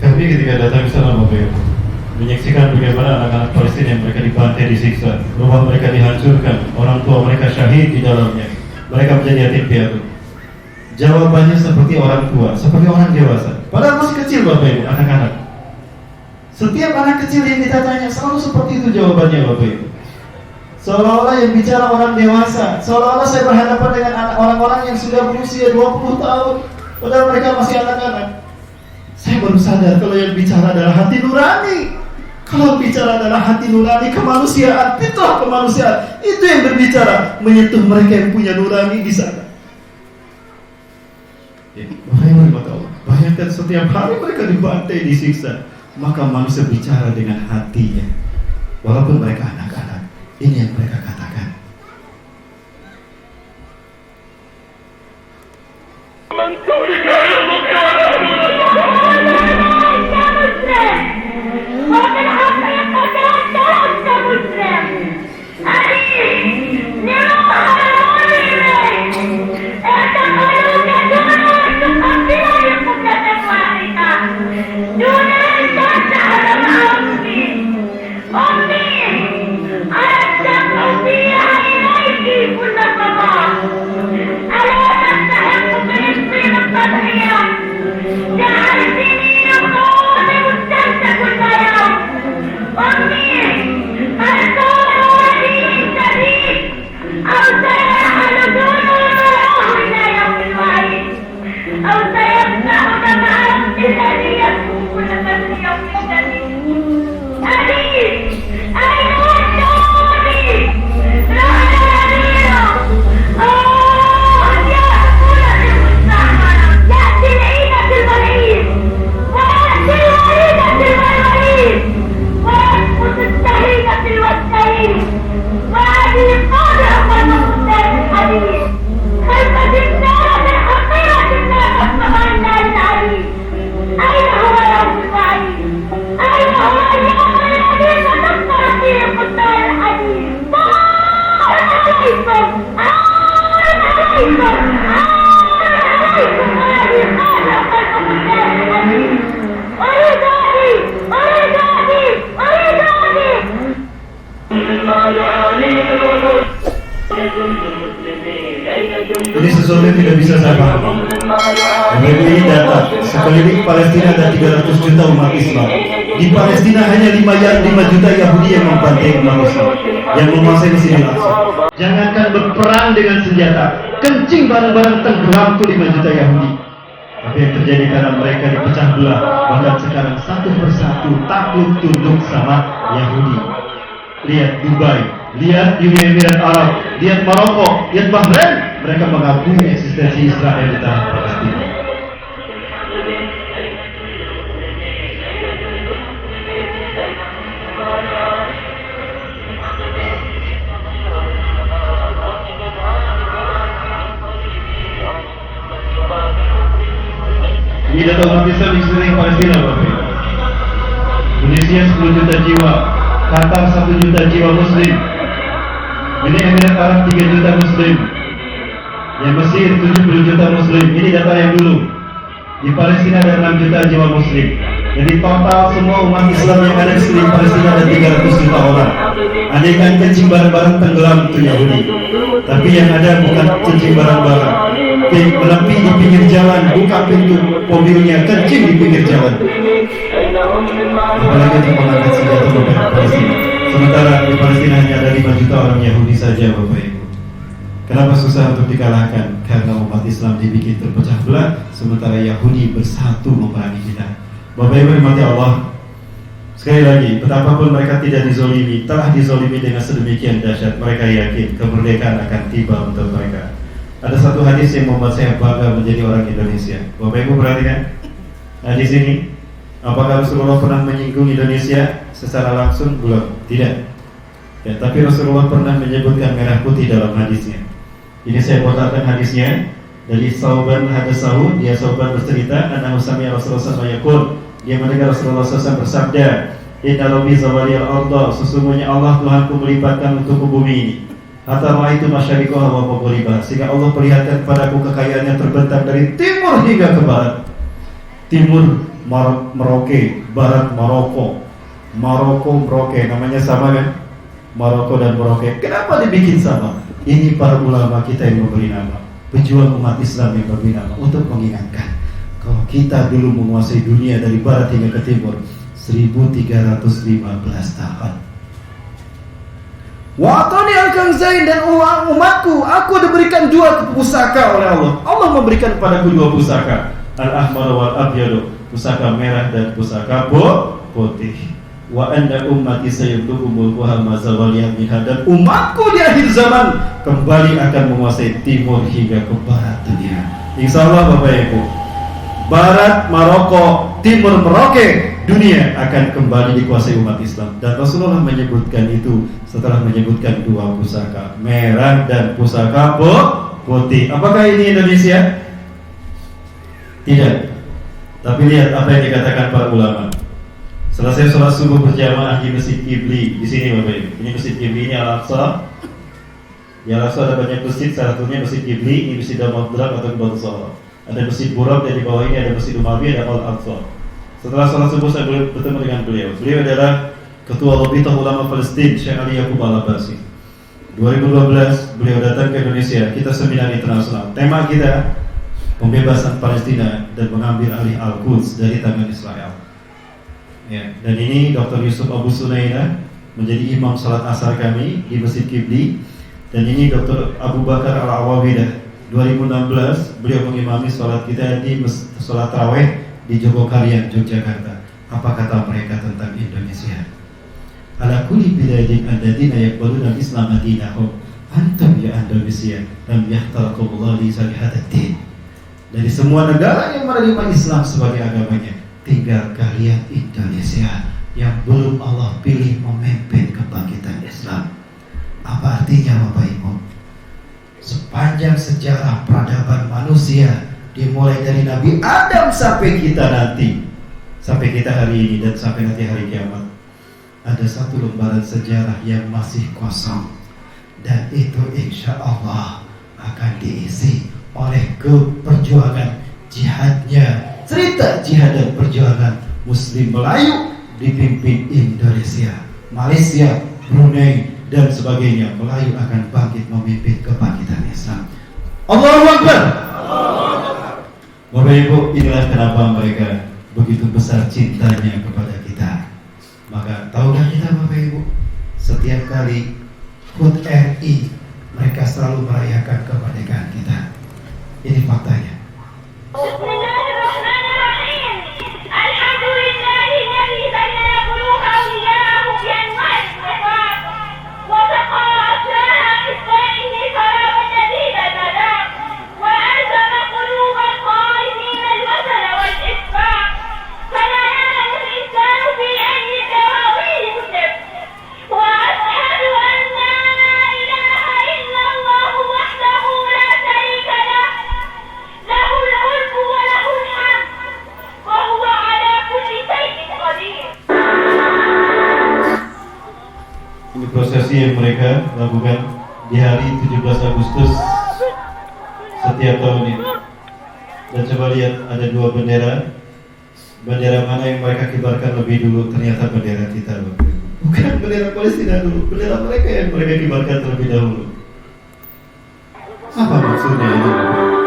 Kami ketika datang ke sana Bapak Ibu, menyaksikan bagaimana anak-anak Palestina yang mereka dibantai, disiksa, rumah mereka dihancurkan, orang tua mereka syahid di dalamnya, mereka menjadi yatim piatu. Jawabannya seperti orang tua, seperti orang dewasa. Padahal masih kecil Bapak Ibu, anak-anak. Setiap anak kecil yang kita tanya selalu seperti itu jawabannya Bapak Ibu. Seolah-olah yang bicara orang dewasa, seolah-olah saya berhadapan dengan orang-orang yang sudah berusia 20 tahun, padahal mereka masih anak-anak. Saya baru sadar kalau yang bicara adalah hati nurani, Kalau bicara adalah hati nurani kemanusiaan, fitrah kemanusiaan, itu yang berbicara, menyentuh mereka yang punya nurani di sana. Ya, bayangkan setiap hari mereka dibantai, disiksa. Maka manusia bicara dengan hatinya. Walaupun mereka anak-anak, ini yang mereka katakan. Ini sesuatu yang tidak bisa saya pahami. Ini data sekeliling Palestina ada 300 juta umat Islam. Di Palestina hanya 5 juta Yahudi yang membantai umat Islam, yang menguasai Mesir Al-Aqsa. Jangankan berperang dengan senjata, kencing barang-barang tenggelam tuh 5 juta Yahudi. Tapi yang terjadi karena mereka dipecah belah, bahkan sekarang satu persatu takluk tunduk sama Yahudi. Lihat Dubai, lihat Uni Emirat Arab, lihat Maroko, lihat Bahrain, mereka mengakui eksistensi Israel di tanah Palestina. Ini data umat Islam di seluruh Palestina, Bapak. Indonesia 10 juta jiwa, Qatar 1 juta jiwa Muslim, Uni Emirat Arab 3 juta Muslim, yang Mesir 70 juta Muslim. Ini data yang dulu. Di Palestina ada 6 juta jiwa Muslim. Jadi total semua umat Islam yang ada di seluruh Palestina ada 300 juta orang. Andaikan kencing bareng-bareng tenggelam itu Yahudi. Tapi yang ada bukan kencing bareng-bareng, menepi di pinggir jalan, buka pintu mobilnya, kencing di pinggir jalan. Apalagi untuk mengangkat senjata membela Palestina. Sementara di Palestina hanya ada 5 juta orang Yahudi saja, Bapak Ibu. Kenapa susah untuk dikalahkan? Karena umat Islam dibikin terpecah belah, sementara Yahudi bersatu memerangi kita. Bapak Ibu dimati Allah. Sekali lagi, betapapun mereka tidak dizolimi, telah dizolimi dengan sedemikian dahsyat, mereka yakin kemerdekaan akan tiba untuk mereka. Ada satu hadis yang membuat saya bangga menjadi orang Indonesia. Bapak Ibu perhatikan hadis ini. Apakah Rasulullah pernah menyinggung Indonesia secara langsung? Belum, tidak. Ya, tapi Rasulullah pernah menyebutkan merah putih dalam hadisnya. Ini saya bacakan hadisnya dari Sauban hadasahu. Dia Sauban bercerita, annahu sami'a Rasulullah sallallahu alaihi wasallam. Dia mendengar Rasulullah SAW bersabda, inna rabbi zawaliyal arda, sesungguhnya Allah Tuhanku melipatkan untukku bumi ini. Hatta ra'aitu masyariqaha wa maghribaha, sehingga Allah perlihatkan kepadaku kekayaan yang terbentang dari timur hingga ke barat. Timur Merauke, barat Maroko. Maroko, Merauke, namanya sama kan? Maroko dan Merauke. Kenapa dibikin sama? Ini para ulama kita yang memberi nama, pejuang umat Islam yang memberi nama, untuk mengingatkan kalau kita dulu menguasai dunia dari barat hingga ke timur 1315 tahun. Wa'atani al-kanzain, dan umatku, aku diberikan 2 pusaka oleh Allah. Allah memberikan kepadaku 2 pusaka, al-ahmar wal abyadu, pusaka merah dan pusaka putih. wa anna ummati sayablugu mulkuha ma zawaliha minha, dan umatku di akhir zaman kembali akan menguasai timur hingga ke barat dunia. Insyaallah Bapak Ibu, barat Maroko, timur Merauke, dunia akan kembali dikuasai umat Islam. Dan Rasulullah menyebutkan itu setelah menyebutkan dua pusaka, merah dan pusaka putih. Apakah ini Indonesia? Tidak. Tapi lihat apa yang dikatakan para ulama. Selesai sholat subuh berjamaah di Masjid Qibli. Di sini Bapak Ibu, ini Masjid Qibli, ini Al-Aqsa. Di Al-Aqsa ada banyak masjid, salah satunya Masjid Qibli, ini Masjid Al-Maqdrak atau Batu Sahara. Ada Masjid Burak, dan di bawah ini ada Masjid Umawi, ada Al-Aqsa. Setelah sholat subuh saya bertemu dengan beliau. Beliau adalah Ketua Rabitah Ulama Palestin, Syekh Ali Yaqub Al-Abbasi. 2012 beliau datang ke Indonesia, kita seminar internasional. Tema kita pembebasan Palestina dan mengambil alih Al-Quds dari tangan Israel. Ya, dan ini Dr. Yusuf Abu Sunaina menjadi imam salat asar kami di Masjid Qibli. Dan ini Dr. Abu Bakar Al-Awawidah. 2016 beliau mengimami salat kita di salat tarawih di Jogokarian, Yogyakarta. Apa kata mereka tentang Indonesia? Ala kulli biladin alladziina yaqbaluna al-islam dinahum antum ya Indonesia lam yahtarakumullah li salihatiddin. Dari semua negara yang menerima Islam sebagai agamanya, tinggal kalian Indonesia yang belum Allah pilih memimpin kebangkitan Islam. Apa artinya Bapak Ibu? Sepanjang sejarah peradaban manusia, dimulai dari Nabi Adam sampai kita nanti, sampai kita hari ini dan sampai nanti hari kiamat, ada satu lembaran sejarah yang masih kosong, dan itu insya Allah akan diisi oleh perjuangan jihadnya, cerita jihad dan perjuangan Muslim Melayu dipimpin Indonesia, Malaysia, Brunei dan sebagainya. Melayu akan bangkit memimpin kebangkitan Islam. Allahu Akbar. Bapak Ibu, inilah kenapa mereka begitu besar cintanya kepada kita. Maka tahukah kita Bapak Ibu, setiap kali HUT RI mereka selalu merayakan kemerdekaan kita. Ini faktanya. Bismillahirrahmanirrahim. Alhamdulillahilladzi bayyana quluba awliya'ahu bi anwa'is sifat wa saqa aslaha isba'ihi salaman jadidan lana wa alzama quluba al-qa'imin al-wasl wal-isbaq fala ya'lamu al-insanu fi ayyi dawawin yusib wa ashhadu an la ilaha illa Allah wahdahu la sharika lah له الملك وله الحمد وهو على كل شيء قدير. Ini prosesi yang mereka lakukan di hari 17 Agustus setiap tahun ini. Dan coba lihat, ada dua bendera. Bendera mana yang mereka kibarkan lebih dulu? Ternyata bendera kita, Bapak Ibu. Bukan bendera Palestina dulu, bendera mereka yang mereka kibarkan terlebih dahulu. Apa maksudnya ini, Bapak Ibu?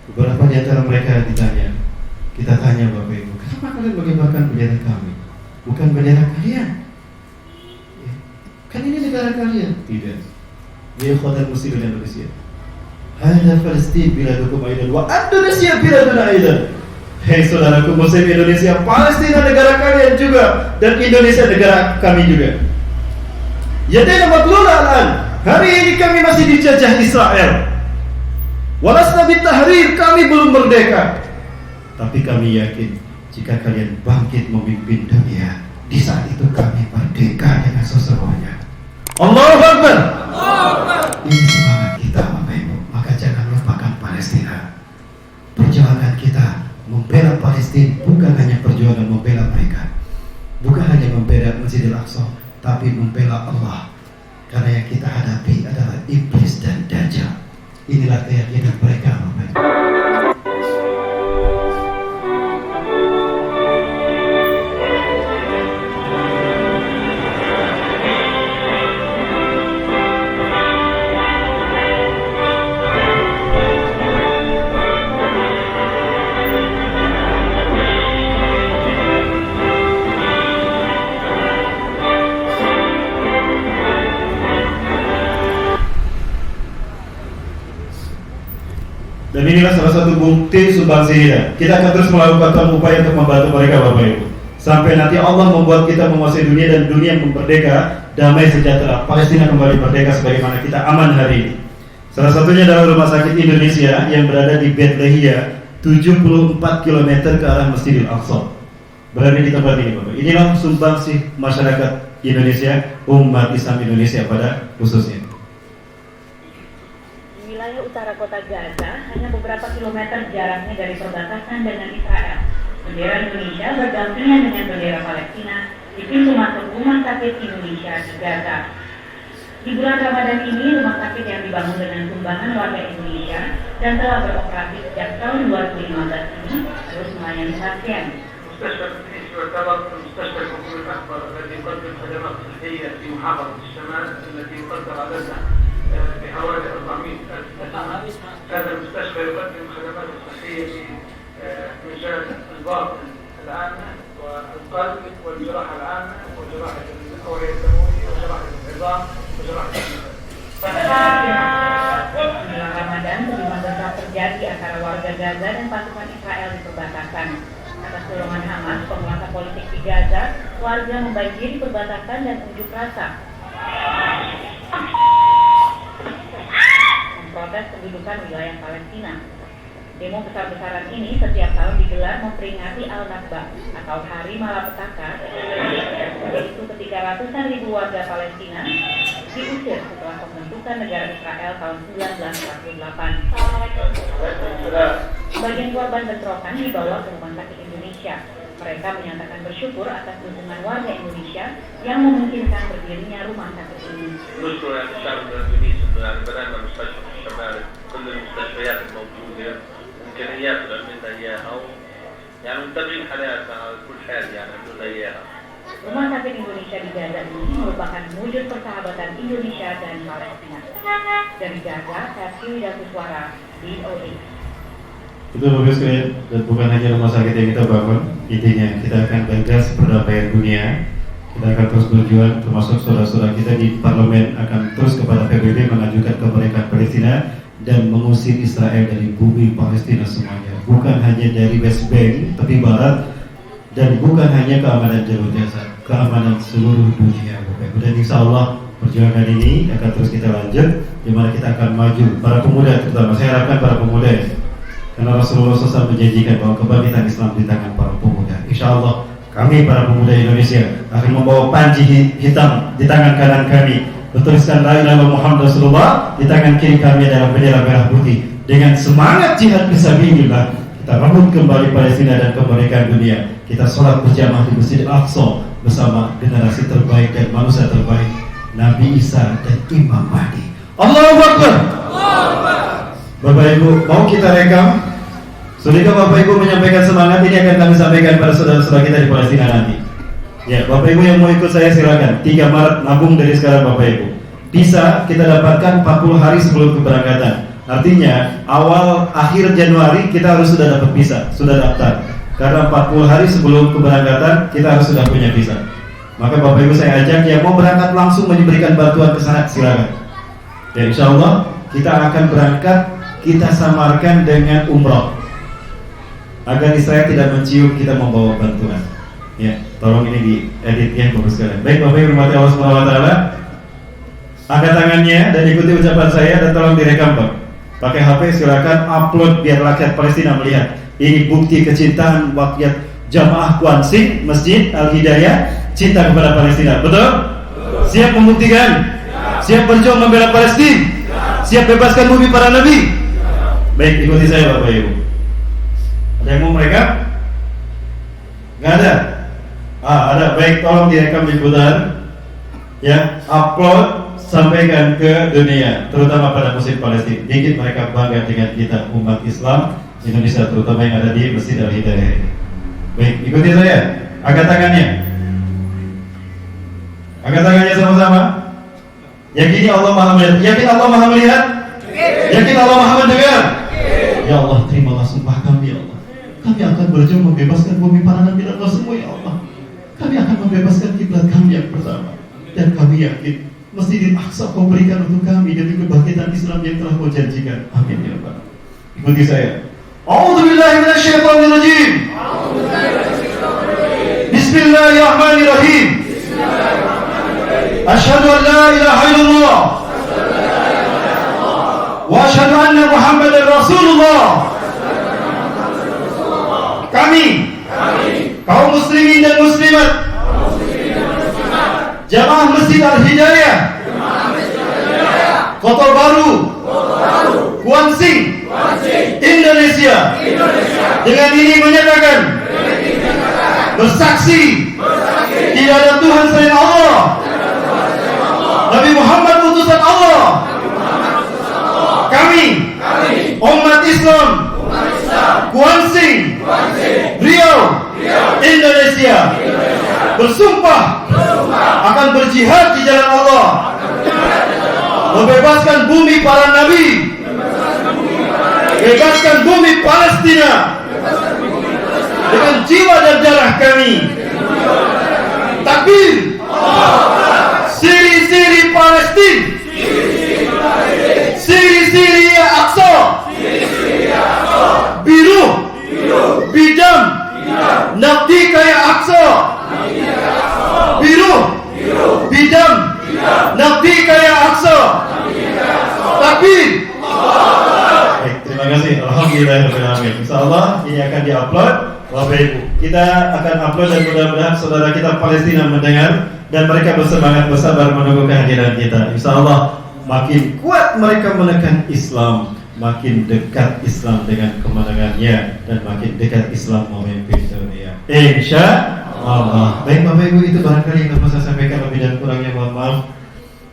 Beberapa di antara mereka ditanya, kita tanya Bapak Ibu, kenapa kalian mengibarkan bendera kami? Bukan bendera kalian. Ya, kan ini negara kalian. Tidak. Ya ikhwatal muslimin Indonesia. Hada Palestin biladukum aidan wa Indonesia biladuna aidan. Hei saudaraku muslim Indonesia, Palestina negara kalian juga, dan Indonesia negara kami juga. Yadena maglula al-an. Hari ini kami masih dijajah Israel. Walasna bitahrir, kami belum merdeka. Tapi kami yakin jika kalian bangkit memimpin dunia, di saat itu kami merdeka dengan sesungguhnya. Allahu Akbar. Ini semangat kita Bapak Ibu. Maka jangan lupakan Palestina. Perjuangan kita membela Palestina bukan hanya perjuangan membela mereka, bukan hanya membela Masjidil Aqsa, tapi membela Allah. Karena yang kita hadapi adalah iblis dan dajjal. Inilah keyakinan mereka, Bapak Ibu. Dan inilah salah satu bukti sumbangsinya. Kita akan terus melakukan upaya untuk membantu mereka Bapak Ibu. Sampai nanti Allah membuat kita menguasai dunia dan dunia merdeka, damai sejahtera. Palestina kembali merdeka sebagaimana kita aman hari ini. Salah satunya adalah Rumah Sakit Indonesia yang berada di Bethlehem, 74 km ke arah Masjidil Aqsa. Berada di tempat ini Bapak. Inilah sumbangsih masyarakat Indonesia, umat Islam Indonesia pada khususnya. Wilayah utara kota Gaza hanya beberapa kilometer jaraknya dari perbatasan dengan Israel. Bendera Indonesia berdampingan dengan bendera Palestina di pintu masuk Rumah Sakit Indonesia di Gaza. Di bulan Ramadan ini, rumah sakit yang dibangun dengan sumbangan warga Indonesia dan telah beroperasi sejak tahun 2015 ini terus melayani pasien. مستشفى التونسي يعتبر المستشفى الحكومي الأكبر الذي يقدم خدمات صحية في محافظة الشمال التي يقدر عددها بحوالي 400,000 نسمة. هذا المستشفى يقدم خدمات صحية في مجال الباطن العامة والقلب والجراحة العامة وجراحة الأوعية الدموية وجراحة العظام وجراحة النساء. Bulan Ramadan keributan besar terjadi antara warga Gaza dan pasukan Israel di perbatasan. Atas dorongan Hamas, penguasa politik di Gaza, warga membanjiri perbatasan dan unjuk rasa memprotes pendudukan wilayah Palestina. Demo besar-besaran ini setiap tahun digelar memperingati Al-Nakba atau Hari Malapetaka, yaitu ketika ratusan ribu warga Palestina diusir setelah pembentukan negara Israel tahun 1948. Sebagian korban bentrokan dibawa ke Rumah Sakit Indonesia. Mereka menyatakan bersyukur atas dukungan warga Indonesia yang memungkinkan berdirinya rumah sakit ini. نشكر الشعب التونسي يعني بدأنا مستشفى في الشمال كل المستشفيات الموجودة إمكانيات عملنا إياها يعني متابعين حالاتها على كل حال يعني عملنا إياها. Rumah Sakit Indonesia di Gaza ini merupakan wujud persahabatan Indonesia dan Palestina. Dari Gaza, Versi Widakuswara, VOA. Itu bagus sekali, dan bukan hanya rumah sakit yang kita bangun, intinya kita akan gagas perdamaian dunia. Kita akan terus berjuang, termasuk saudara-saudara kita di parlemen akan terus kepada PBB mengajukan kemerdekaan Palestina dan mengusir Israel dari bumi Palestina semuanya. Bukan hanya dari West Bank, tapi Barat, dan bukan hanya keamanan Jalur Gaza, keamanan seluruh dunia. Dan insya Allah perjuangan ini akan terus kita lanjut, di mana kita akan maju. Para pemuda terutama, saya harapkan para pemuda, karena Rasulullah SAW menjanjikan bahwa kebangkitan Islam di tangan para pemuda. Insya Allah kami para pemuda Indonesia akan membawa panji hitam di tangan kanan kami, bertuliskan La ilaha illallah Muhammad Rasulullah, di tangan kiri kami adalah bendera merah putih. Dengan semangat jihad fisabilillah, kita rebut kembali Palestina dan kemerdekaan dunia. Kita sholat berjamaah di Masjid Al-Aqsa bersama generasi terbaik dan manusia terbaik, Nabi Isa dan Imam Mahdi. Allahu Akbar. Bapak Ibu, mau kita rekam? Sudahkah Bapak Ibu menyampaikan semangat ini akan kami sampaikan pada saudara-saudara kita di Palestina nanti. Ya, Bapak Ibu yang mau ikut saya silakan. 3 Maret nabung dari sekarang Bapak Ibu. Bisa kita dapatkan 40 hari sebelum keberangkatan. Artinya awal akhir Januari kita harus sudah dapat visa, sudah daftar. Karena 40 hari sebelum keberangkatan kita harus sudah punya visa. Maka Bapak Ibu saya ajak yang mau berangkat langsung memberikan bantuan ke sana silakan. Ya, insya Allah kita akan berangkat, kita samarkan dengan umroh agar Israel tidak mencium kita membawa bantuan. Ya, tolong ini diedit ya Bapak sekalian. Baik Bapak Ibu hormati Allah Subhanahu wa taala. Angkat tangannya dan ikuti ucapan saya dan tolong direkam Pak. Pakai HP silakan upload biar rakyat Palestina melihat. Ini bukti kecintaan rakyat Jamaah Quansing Masjid Al-Hidayah cinta kepada Palestina. Betul? Siap membuktikan? Siap berjuang membela Palestina? Siap bebaskan bumi para nabi? Baik, ikuti saya Bapak Ibu. Ada yang mau mereka? Nggak ada? Ada. Baik, tolong direkam diputar. Ya, upload, sampaikan ke dunia, terutama pada muslim Palestina. Bikin mereka bangga dengan kita umat Islam Indonesia, terutama yang ada di Masjid Al-Hidayah. Baik, ikuti saya. Angkat tangannya. Angkat tangannya sama-sama. Yakini Allah Maha melihat. Yakin Allah Maha melihat? Yakin Allah Maha mendengar? Ya Allah, terimalah sumpah kami ya Allah. Kami akan berjuang membebaskan bumi para nabi dan rasul semua ya Allah. Kami akan membebaskan kiblat kami yang pertama. Dan kami yakin Masjidil Aqsa kau berikan untuk kami demi kebangkitan Islam yang telah kau janjikan. Amin ya Allah. Ikuti saya. A'udzubillahi minasyaitonirrajim. Bismillahirrahmanirrahim. Asyhadu an la ilaha illallah wa asyhadu anna Muhammadar Rasulullah. Kami kaum muslimin dan muslimat Jamaah Masjid Al-Hidayah Kota Baru Kuansing Indonesia dengan ini menyatakan bersaksi tidak ada Tuhan selain Allah, Nabi Muhammad utusan Allah. Kami umat Islam Kuansing Riau Indonesia bersumpah akan berjihad di jalan Allah, membebaskan bumi para nabi, bebaskan bumi Palestina dengan jiwa dan darah kami. Takbir! Siri-siri Palestina, siri-siri Aqsa, biru, bidam, nabdika ya Aqsa, biru, bidam, nabdika ya Aqsa. Takbir! Baik, terima kasih. Alhamdulillahirrahmanirrahim. InsyaAllah ini akan diupload, Bapak Ibu. Kita akan upload dan mudah-mudahan saudara kita Palestina mendengar dan mereka bersemangat bersabar menunggu kehadiran kita. InsyaAllah makin kuat mereka menekan Islam, makin dekat Islam dengan kemenangannya dan makin dekat Islam memimpin dunia. InsyaAllah. Baik Bapak Ibu, itu barangkali yang dapat saya sampaikan, lebih dan kurangnya mohon maaf.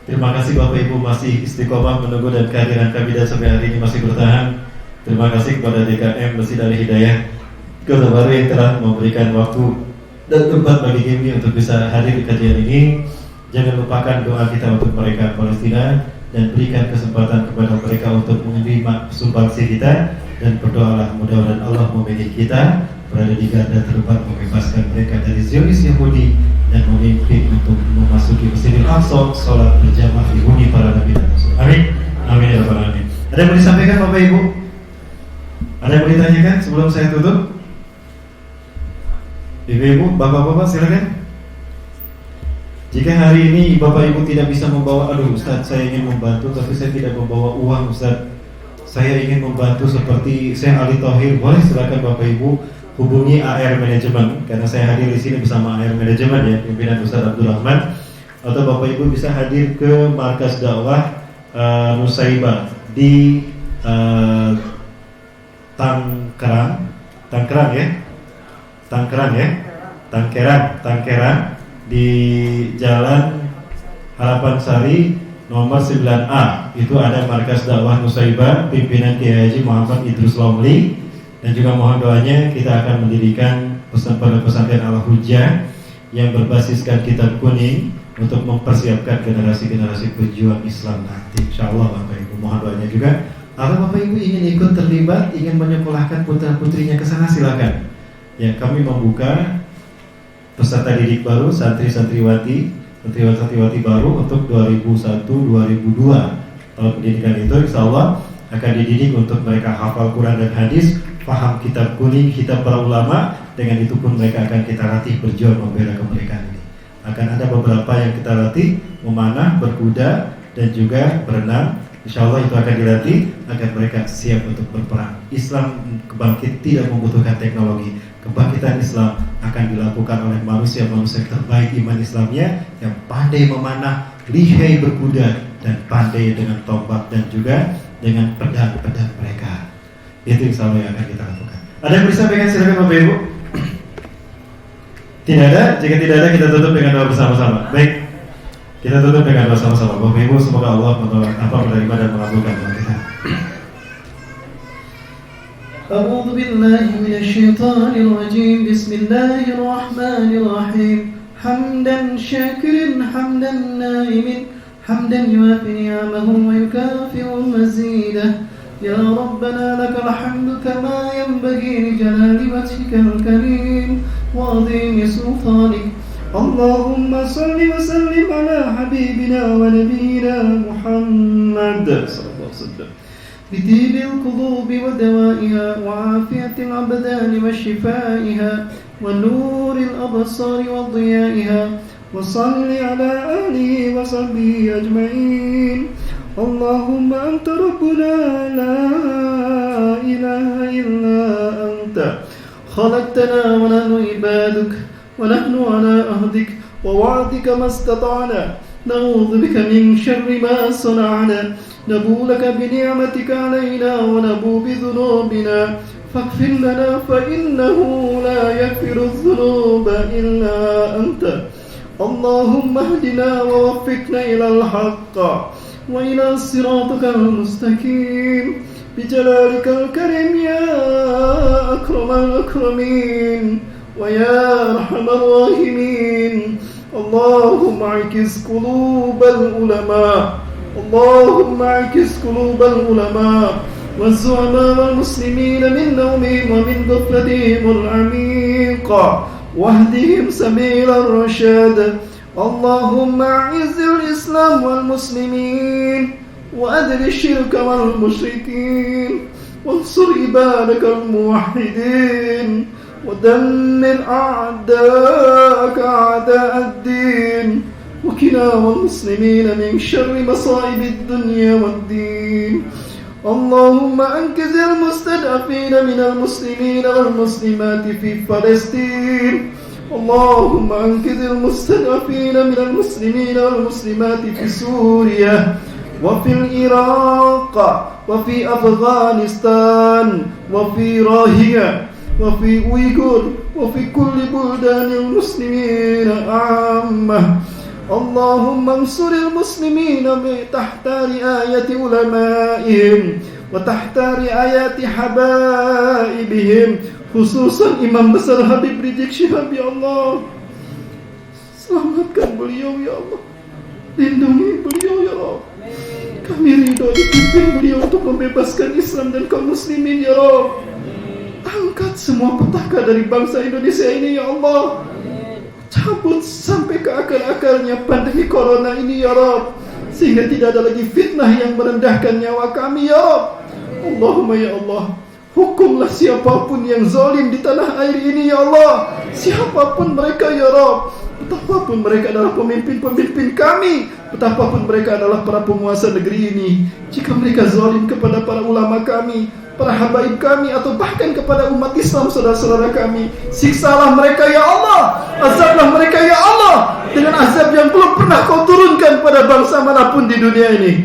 Terima kasih Bapak Ibu masih istiqomah menunggu dan kehadiran kami dan sampai hari ini masih bertahan. Terima kasih kepada DKM Masjid Al-Hidayah Kota Baru yang telah memberikan waktu dan tempat bagi kami untuk bisa hadir di kajian ini. Jangan lupakan doa kita untuk mereka Palestina dan berikan kesempatan kepada mereka untuk menerima sumbangsi kita dan berdoalah mudah-mudahan Allah memilih kita berada di garda terdepan membebaskan mereka dari Zionis Yahudi dan memimpin untuk memasuki Masjidil Aqsa, sholat berjamaah di huni para nabi dan rasul. Amin. Amin ya rabbal alamin. Ada yang mau disampaikan Bapak Ibu? Ada yang mau ditanyakan sebelum saya tutup? Ibu-ibu, bapak-bapak silakan. Jika hari ini Bapak Ibu tidak bisa membawa, aduh Ustaz saya ingin membantu tapi saya tidak membawa uang Ustaz, saya ingin membantu seperti saya Ali Thohir, boleh silakan Bapak Ibu hubungi AR Manajemen karena saya hadir di sini bersama AR Manajemen ya, pimpinan Ustaz Abdul Rahman. Atau Bapak Ibu bisa hadir ke Markas Dakwah Nusaibah di Tangkerang di Jalan Harapan Sari nomor 9A. Itu ada Markas Dakwah Nusaibah pimpinan Kiai Haji Muhammad Idrus Lomli. Dan juga mohon doanya kita akan mendirikan pesantren Al-Hujjah yang berbasiskan kitab kuning untuk mempersiapkan generasi-generasi pejuang Islam nanti. InsyaAllah Bapak Ibu mohon doanya juga. Kalau Bapak Ibu ingin ikut terlibat, ingin menyekolahkan putra-putrinya ke sana silakan. Ya, kami membuka peserta didik baru, santri-santriwati baru untuk 2001-2002 tahun pendidikan itu insyaallah akan dididik untuk mereka hafal Quran dan hadis, paham kitab kuning, kitab para ulama. Dengan itu pun mereka akan kita latih berjuang membela kemerdekaan ini. Akan ada beberapa yang kita latih memanah, berkuda dan juga berenang. InsyaAllah itu akan dilatih agar mereka siap untuk berperang. Islam kebangkit tidak membutuhkan teknologi. Kebangkitan Islam akan dilakukan oleh manusia-manusia terbaik iman Islamnya yang pandai memanah, lihai berkuda dan pandai dengan tombak dan juga dengan pedang-pedang mereka. Itu insyaallah yang akan kita lakukan. Ada yang bisa sampaikan silakan Bapak Ibu. Tidak ada? Jika tidak ada kita tutup dengan doa bersama-sama. Baik. Kita tutup dengan doa sama-sama. Bapak Ibu, semoga Allah menerima dan mengabulkan doa kita. أعوذ بالله من الشيطان الرجيم بسم الله الرحمن الرحيم حمدا شاكرا حمدا نائم حمدا يوافي نعمه ويكافئ مزيده يا ربنا لك الحمد كما ينبغي لجلال وجهك الكريم وعظيم سلطانك اللهم صل وسلم على حبيبنا ونبينا محمد صلى الله عليه وسلم بطيب القلوب ودوائها وعافية الأبدان وشفائها ونور الأبصار وضيائها وصل على آله وصحبه أجمعين. اللهم أنت ربنا لا إله إلا أنت خلقتنا ونحن عبادك ونحن على عهدك ووعدك ما استطعنا نعوذ بك من شر ما صنعنا نبو لك بنعمتك علينا ونبو بذنوبنا فاغفر لنا فإنه لا يغفر الذنوب إلا أنت. اللهم اهدنا ووفقنا إلى الحق وإلى صراطك المستقيم بجلالك الكريم يا أكرم الأكرمين ويا أرحم الراحمين. اللهم اعكس قلوب العلماء اللهم اعكس قلوب العلماء والزعماء والمسلمين من نومهم ومن غفلتهم العميقة واهدهم سبيل الرشاد. اللهم اعز الإسلام والمسلمين وأذل الشرك والمشركين وانصر عبادك الموحدين ودمر أعداءك أعداء الدين وكنا والمسلمين من شر مصائب الدنيا والدين. اللهم أنقذ المستضعفين من المسلمين والمسلمات في فلسطين. اللهم أنقذ المستضعفين من المسلمين والمسلمات في سوريا وفي العراق وفي أفغانستان وفي راهية وفي أويغور وفي كل بلدان المسلمين عامة. اللهم انصر المسلمين تحت رعاية علمائهم وتحت رعاية حبائبهم khususan Imam Besar Habib Rizik Syihab. Ya Allah, selamatkan beliau ya Allah, lindungi beliau ya Allah. Kami ridho dipimpin beliau untuk membebaskan Islam dan kaum muslimin ya Allah. Angkat semua petaka dari bangsa Indonesia ini ya Allah. Cabut sampai ke akar-akarnya pandemi corona ini ya Rabb, sehingga tidak ada lagi fitnah yang merendahkan nyawa kami ya Rabb. Allahumma ya Allah, hukumlah siapapun yang zalim di tanah air ini ya Allah, siapapun mereka ya Rabb, betapapun mereka adalah pemimpin-pemimpin kami, betapapun mereka adalah para penguasa negeri ini, jika mereka zalim kepada para ulama kami, para habaib kami, atau bahkan kepada umat Islam saudara-saudara kami, siksalah mereka ya Allah, azablah mereka ya Allah dengan azab yang belum pernah kau turunkan pada bangsa manapun di dunia ini.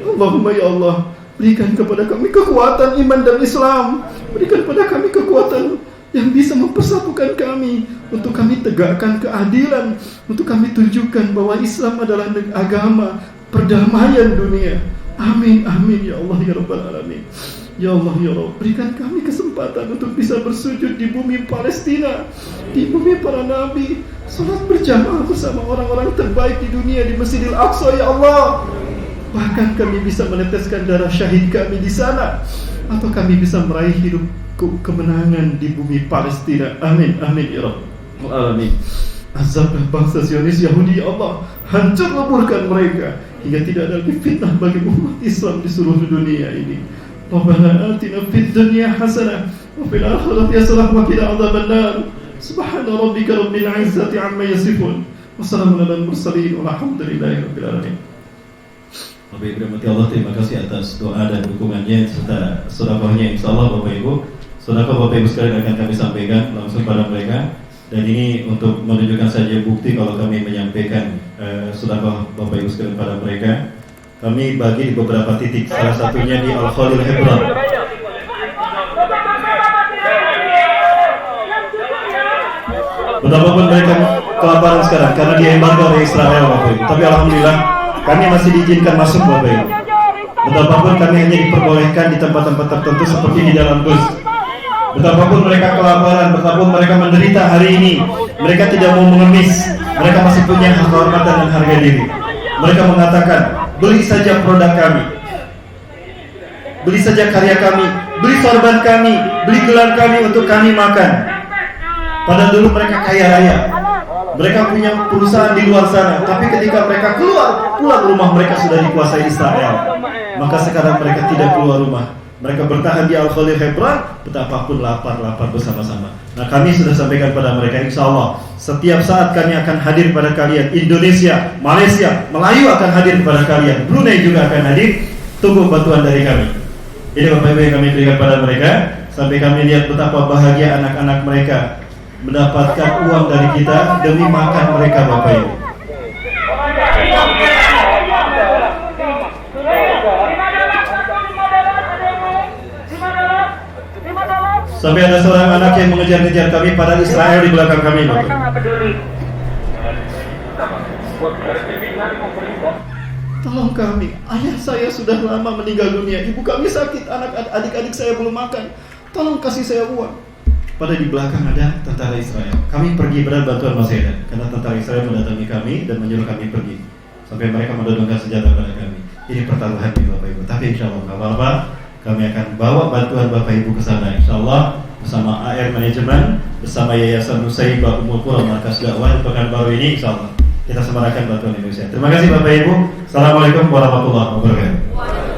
Allahumma ya Allah, berikan kepada kami kekuatan iman dan Islam, berikan kepada kami kekuatan yang bisa mempersatukan kami, untuk kami tegakkan keadilan, untuk kami tunjukkan bahwa Islam adalah agama perdamaian dunia. Amin amin ya Allah ya Rabbal Alamin. Ya Allah ya Rabb, berikan kami kesempatan untuk bisa bersujud di bumi Palestina, di bumi para nabi, salat berjamaah bersama orang-orang terbaik di dunia di Masjidil Aqsa ya Allah. Bahkan kami bisa meneteskan darah syahid kami di sana, atau kami bisa meraih hidup kemenangan di bumi Palestina. Amin amin ya Rabbal Alamin. Azablah bangsa Zionis Yahudi ya Allah, hancur leburkan mereka hingga tidak ada lagi fitnah bagi umat Islam di seluruh dunia ini. Rabbana atina fid dunya hasanah wa fil akhirati hasanah wa qina adzabannar. Subhana rabbika rabbil izzati amma yasifun wa salamun alal mursalin walhamdulillahi rabbil alamin. Bapak Ibu dirahmati Allah, terima kasih atas doa dan dukungannya serta sedekahnya. Insyaallah Bapak Ibu, sedekah Bapak Ibu sekalian akan kami sampaikan langsung pada mereka. Dan ini untuk menunjukkan saja bukti kalau kami menyampaikan sedekah Bapak Ibu sekalian pada mereka. Kami bagi di beberapa titik, salah satunya di Al-Khalil Hebron. Betapapun mereka kelaparan sekarang karena dia embargo oleh Israel Bapak Ibu. Tapi Alhamdulillah kami masih diizinkan masuk Bapak Ibu. Betapapun kami hanya diperbolehkan di tempat-tempat tertentu seperti di dalam bus. Betapapun mereka kelaparan, betapapun mereka menderita hari ini, mereka tidak mau mengemis. Mereka masih punya kehormatan dan harga diri. Mereka mengatakan, beli saja produk kami, beli saja karya kami, beli sorban kami, beli gelar kami untuk kami makan. Padahal dulu mereka kaya raya, mereka punya perusahaan di luar sana, tapi ketika mereka keluar pulang rumah mereka sudah dikuasai Israel. Maka sekarang mereka tidak keluar rumah. Mereka bertahan di Al-Khalil Hebron, betapapun lapar bersama-sama. Nah, kami sudah sampaikan pada mereka, insya Allah setiap saat kami akan hadir pada kalian. Indonesia, Malaysia, Melayu akan hadir kepada kalian. Brunei juga akan hadir. Tunggu bantuan dari kami. Ini Bapak Ibu yang kami berikan pada mereka. Sampai kami lihat betapa bahagia anak-anak mereka mendapatkan uang dari kita demi makan mereka, Bapak Ibu. Sampai ada seorang anak yang mengejar-ngejar kami, padahal Israel di belakang kami, Bapak. Tolong kami, ayah saya sudah lama meninggal dunia, ibu kami sakit, adik-adik saya belum makan. Tolong kasih saya uang. Pada di belakang ada tentara Israel. Kami pergi berat bantuan masih ada, karena tentara Israel mendatangi kami dan menyuruh kami pergi. Sampai mereka mendodongkan senjata pada kami. Ini pertaruhan nih Bapak Ibu. Tapi insya Allah nggak apa-apa. Kami akan bawa bantuan Bapak Ibu ke sana, insya Allah bersama AR Manajemen, bersama Yayasan Nusaibah Ummul Qura Markas Dakwah Pekanbaru ini, insya Allah kita semarakan bantuan Indonesia. Terima kasih Bapak Ibu. Assalamualaikum warahmatullahi wabarakatuh.